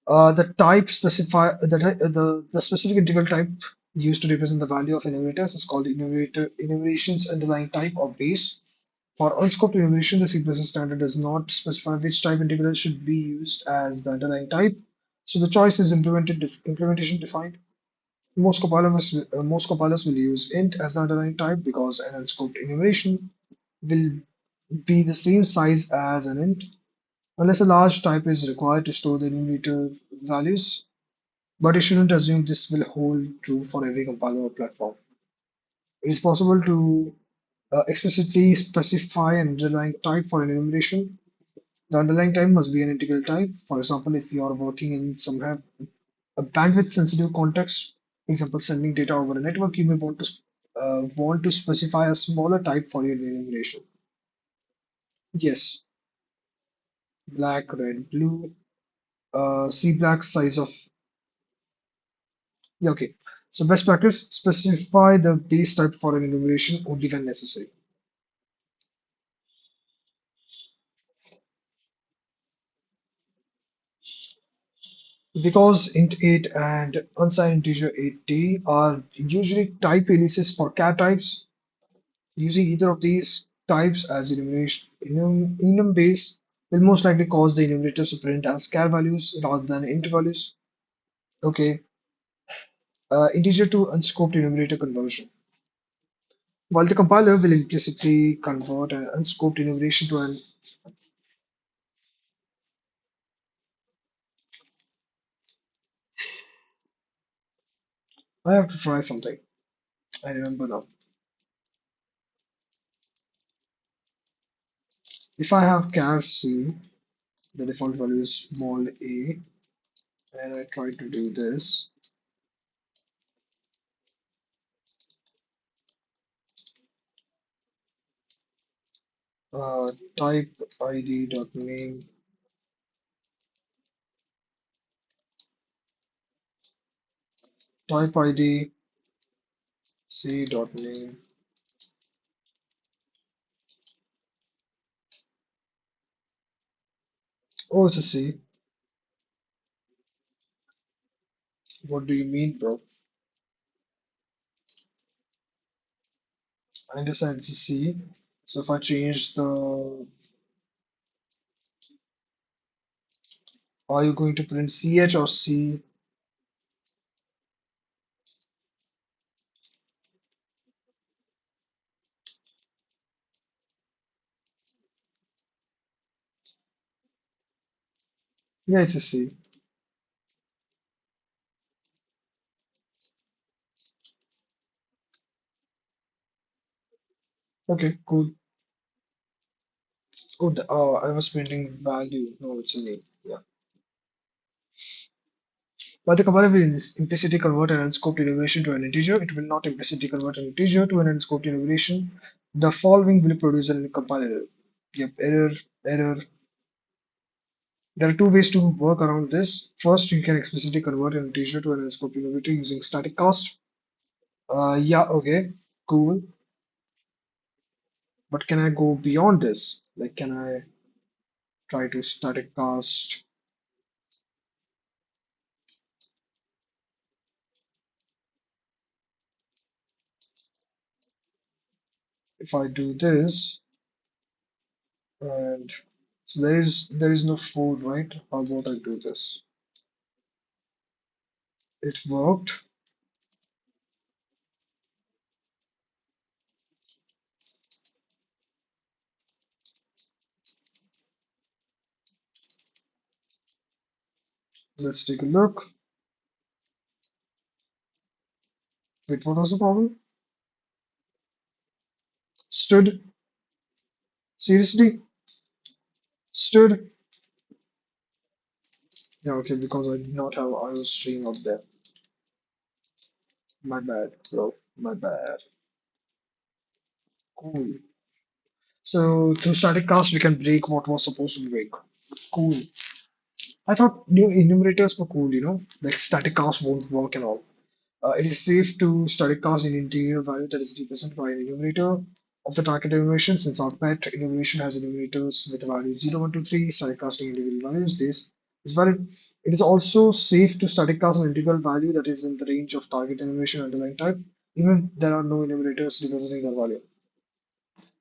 The type specify the specific integral type used to represent the value of enumerators is called enumeration's underlying type or base. For unscoped enumeration, the C++ standard does not specify which type integral should be used as the underlying type. So the choice is implementation defined. Most compilers will use int as the underlying type because an unscoped enumeration will be the same size as an int unless a large type is required to store the enumerator values. But you shouldn't assume this will hold true for every compiler or platform. It is possible to explicitly specify an underlying type for an enumeration. The underlying type must be an integral type. For example, if you are working in some a bandwidth sensitive context, example sending data over a network, you may want to specify a smaller type for your enumeration. Yes, black, red, blue. See black size of yeah, okay. So best practice, specify the base type for an enumeration only when necessary. Because int 8 and unsigned integer 8t are usually type aliases for char types, using either of these types as enum base will most likely cause the enumerators to print as char values rather than int values. Okay, integer to unscoped enumerator conversion. While the compiler will implicitly convert an unscoped enumeration to an I have to try something. I remember now. If I have char c, the default value is small a, and I try to do this, type id dot name, type id c dot name. Oh, it's a c. What do you mean, bro? I understand it's a c. So if I change the, are you going to print ch or c? Yeah, it's a c. Okay, cool. I was printing value. No, it's a name. Yeah. While the compiler will implicitly convert an unscoped enumeration to an integer, it will not implicitly convert an integer to an unscoped enumeration. The following will produce a compiler error. Yep, error. There are two ways to work around this. First, you can explicitly convert an integer to an unscoped enumerator using static cast. Yeah, okay, cool. But can I go beyond this? Like, can I try to static cast? If I do this, and so there is no food, right? How about I do this? It worked. Let's take a look. Wait, what was the problem? Stood? Seriously? Stood? Yeah, okay, because I did not have iOS stream up there. My bad, bro. My bad. Cool. So through static cast, we can break what was supposed to break. Cool. I thought new enumerators were cool, like static cast won't work and all. It is safe to static cast an integer value that is represented by an enumerator of the target enumeration. Since our pet enumeration has enumerators with the value 0, 1, 2, 3, static casting individual values, this is valid. It is also safe to static cast an integral value that is in the range of target enumeration underlying type, even if there are no enumerators representing that value.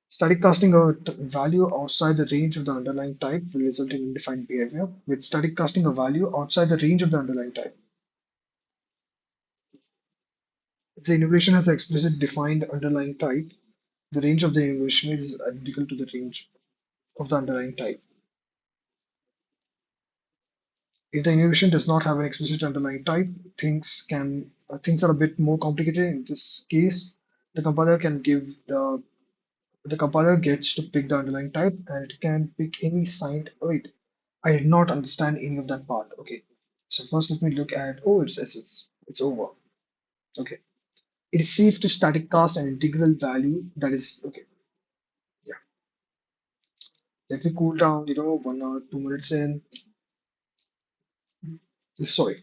Static casting a value outside the range of the underlying type will result in undefined behavior. With static casting a value outside the range of the underlying type, if the enumeration has an explicit defined underlying type, the range of the enumeration is identical to the range of the underlying type. If the enumeration does not have an explicit underlying type, things are a bit more complicated. In this case, the compiler can give the compiler gets to pick the underlying type, and it can pick any signed. Wait, I did not understand any of that part. Okay, so first let me look at. Oh, it's over. Okay, it is safe to static cast an integral value that is okay. Yeah, let me cool down. 1 or 2 minutes in. Sorry,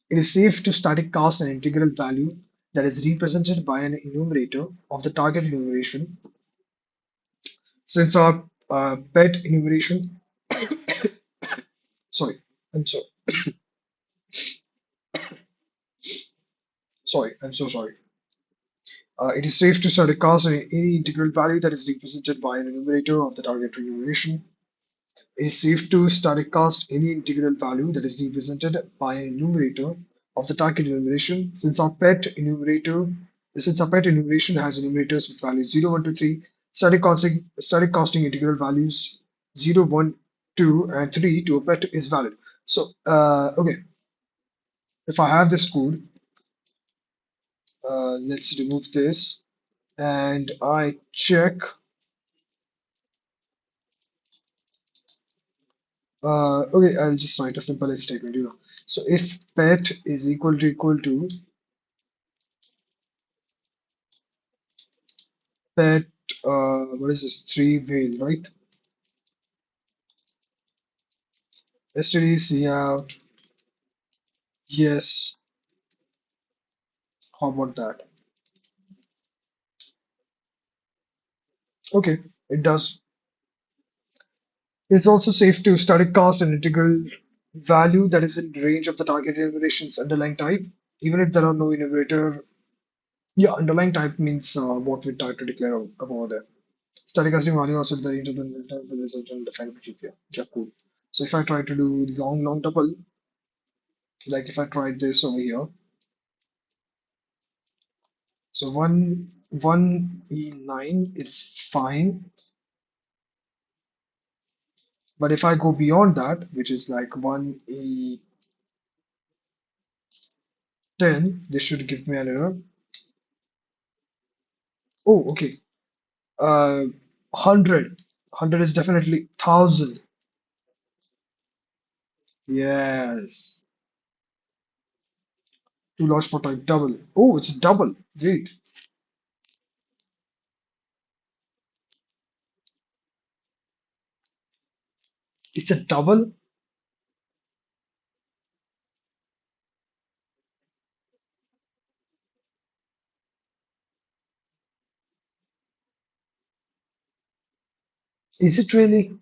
it is safe to static cast an integral value that is represented by an enumerator of the target enumeration. Since our pet enumeration, sorry, I'm so I'm so sorry. It is safe to static cast any integral value that is represented by an enumerator of the target enumeration. It is safe to static cast any integral value that is represented by an enumerator of the target enumeration. Since our pet enumeration has enumerators with values 0, 1, 2, 3, static casting integral values 0, 1, 2, and 3 to a pet is valid. So, okay, if I have this code, let's remove this and I check. Okay, I'll just write a simple if statement. So if pet is equal to pet, what is this? Three whale, right? Yesterday, see out. Yes. How about that? Okay, it does. It's also safe to static cast an integral value that is in range of the target enumeration's underlying type, even if there are no enumerator. Yeah, underlying type means what we try to declare over there. Static casting value also the range of the enumerator will result in defined behavior. Yeah, cool. So if I try to do long double, like if I try this over here, so one E9 is fine, but if I go beyond that, which is like 1E10, this should give me an error. Oh, okay. 100. 100 is definitely 1,000. Yes. Too large for type double. Oh, it's a double. Wait. It's a double? Is it really?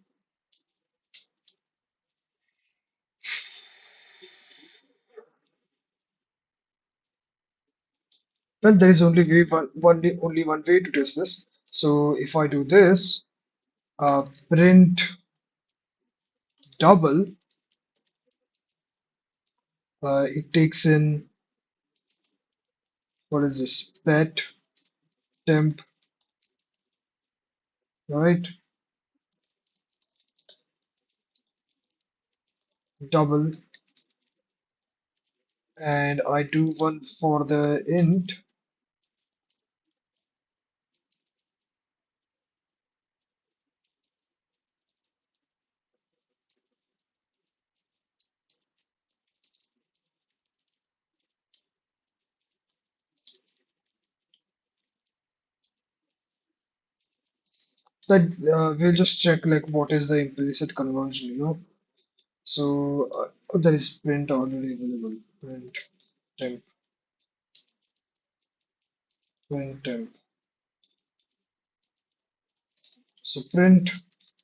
Well, there is only one way to test this. So if I do this, print double, it takes in, what is this? Pet, temp, right? Double, and I do one for the int. But we'll just check like what is the implicit conversion, So there is print already available. Temp, print temp. So print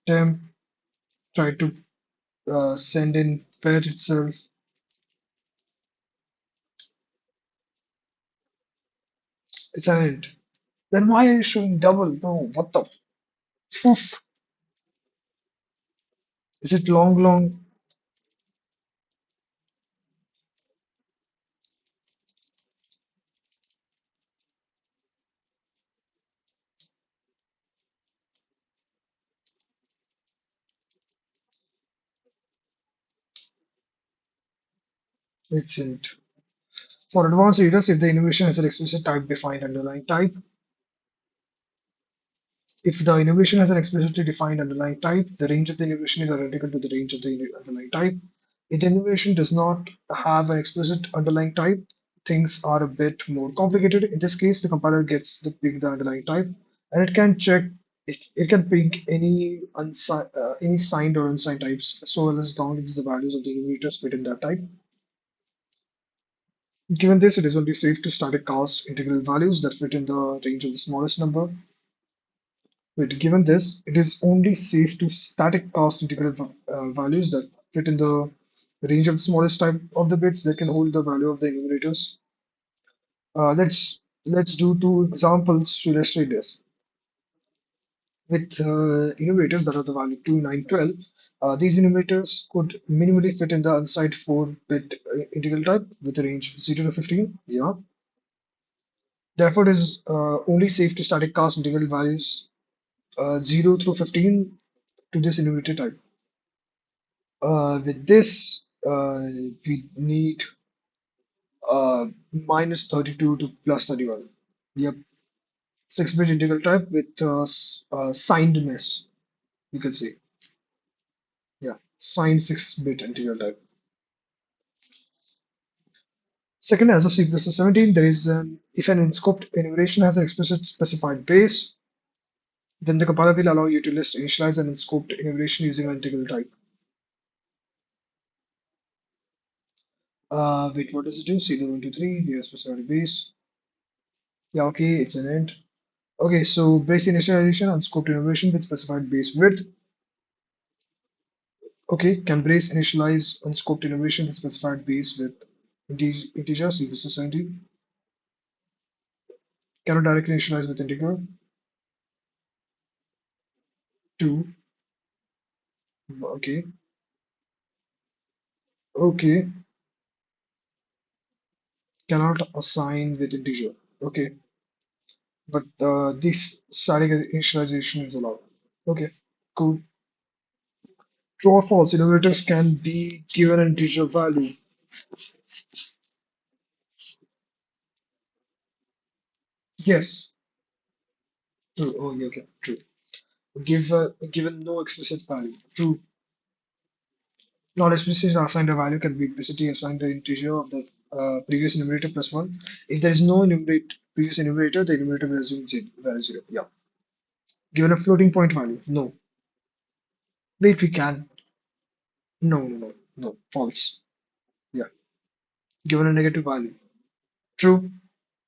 temp, try to send in pet itself. It's an int. Then why are you showing double? No, what the poof? Is it long, long? It's int. For advanced readers, if the innovation has an explicit type defined underlying type, if the innovation has an explicitly defined underlying type, the range of the innovation is identical to the range of the underlying type. If the innovation does not have an explicit underlying type, things are a bit more complicated. In this case, the compiler gets to pick the underlying type, and it can check. It can pick any signed or unsigned types, so well as long as the values of the innovators fit in that type. Given this, it is only safe to static cast integral values that fit in the range of the smallest number. Wait, given this, it is only safe to static cast integral values that fit in the range of the smallest type of the bits that can hold the value of the enumerators. Let's do two examples to illustrate this. With enumerators that are the value 2, 9, 12, these enumerators could minimally fit in the unsigned 4-bit integral type with a range 0 to 15. Yeah. Therefore, it is only safe to static cast integral values 0 through 15 to this enumerator type. With this, we need minus 32 to plus 31. Yep, 6-bit integral type with signedness, you can say. Yeah, signed 6-bit integral type. Second, as of C++ 17, there is if an in-scoped enumeration has an explicit specified base, then the compiler will allow you to list, initialize an in-scoped enumeration using an integral type. Wait, what does it do? 0, 1, 2, 3, we have specified base. Yeah, okay, it's an int. Okay, so base initialization, unscoped enumeration with specified base width. Okay, can brace initialize unscoped enumeration with specified base width integer C++ 17. Cannot directly initialize with integer 2. Okay, okay, cannot assign with integer. Okay, but this static initialization is allowed. Okay, cool. True or false, enumerators can be given an integer value. Yes. True. Oh, yeah, okay, true. given no explicit value. True. Non-explicit assigned a value can be explicitly assigned the integer of the previous enumerator plus one. If there is no previous enumerator, the enumerator will assume value zero. Yeah. Given a floating point value. No. Wait, we can. No, no, no, no. False. Yeah. Given a negative value. True.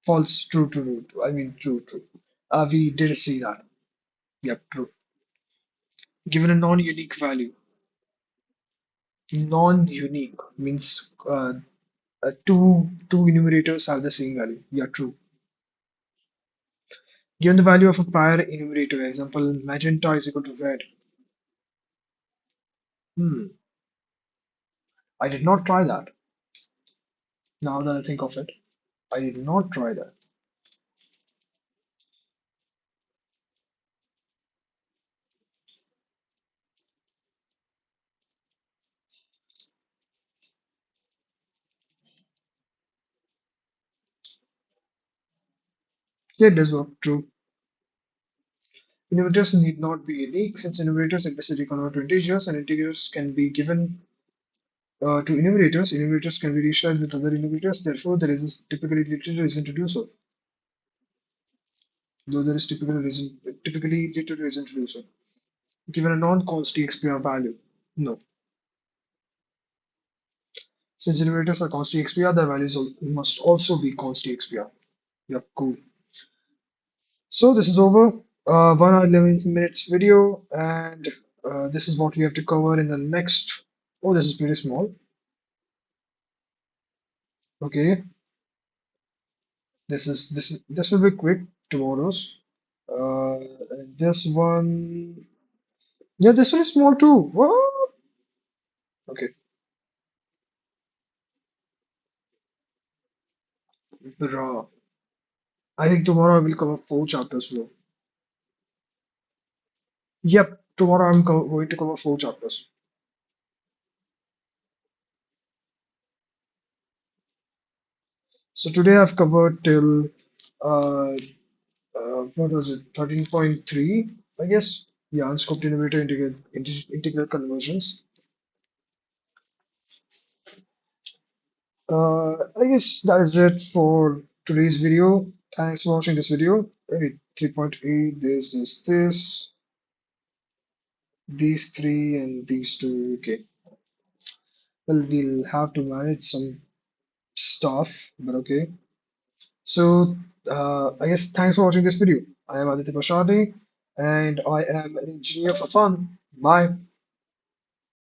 False. True, true, true. I mean, true, true. We did see that. Yep, true. Given a non-unique value. Non-unique means two enumerators have the same value. Yeah, true. Given the value of a prior enumerator, example, magenta is equal to red. Hmm. I did not try that. Now that I think of it, I did not try that. Yeah, it does work. True. Enumerators need not be unique since enumerators explicitly convert to integers, and integers can be given to enumerators. Enumerators can be reshared with other enumerators. Therefore, there is a typically little reason to do so. Though there is typically little reason to do so. Given a non-const XPR value. No. Since enumerators are const XPR, their values must also be const XPR. Yep, cool. So this is over. 1 hour 11 minutes video, and this is what we have to cover in the next. Oh, this is pretty small. Okay, this will be quick. Tomorrow's. Uh, this one. Yeah, this one is small too. What? Okay, raw. I think tomorrow I will cover 4 chapters more. Yep, tomorrow I'm going to cover 4 chapters. So today I've covered till uh, what was it? 13.3, I guess. Yeah, unscoped innovator integral conversions. I guess that is it for today's video. Thanks for watching this video. Maybe 3.8, these three, and these two. Okay. Well, we'll have to manage some stuff, but okay. So, I guess thanks for watching this video. I am Aditya Pashadi, and I am an engineer for fun. Bye.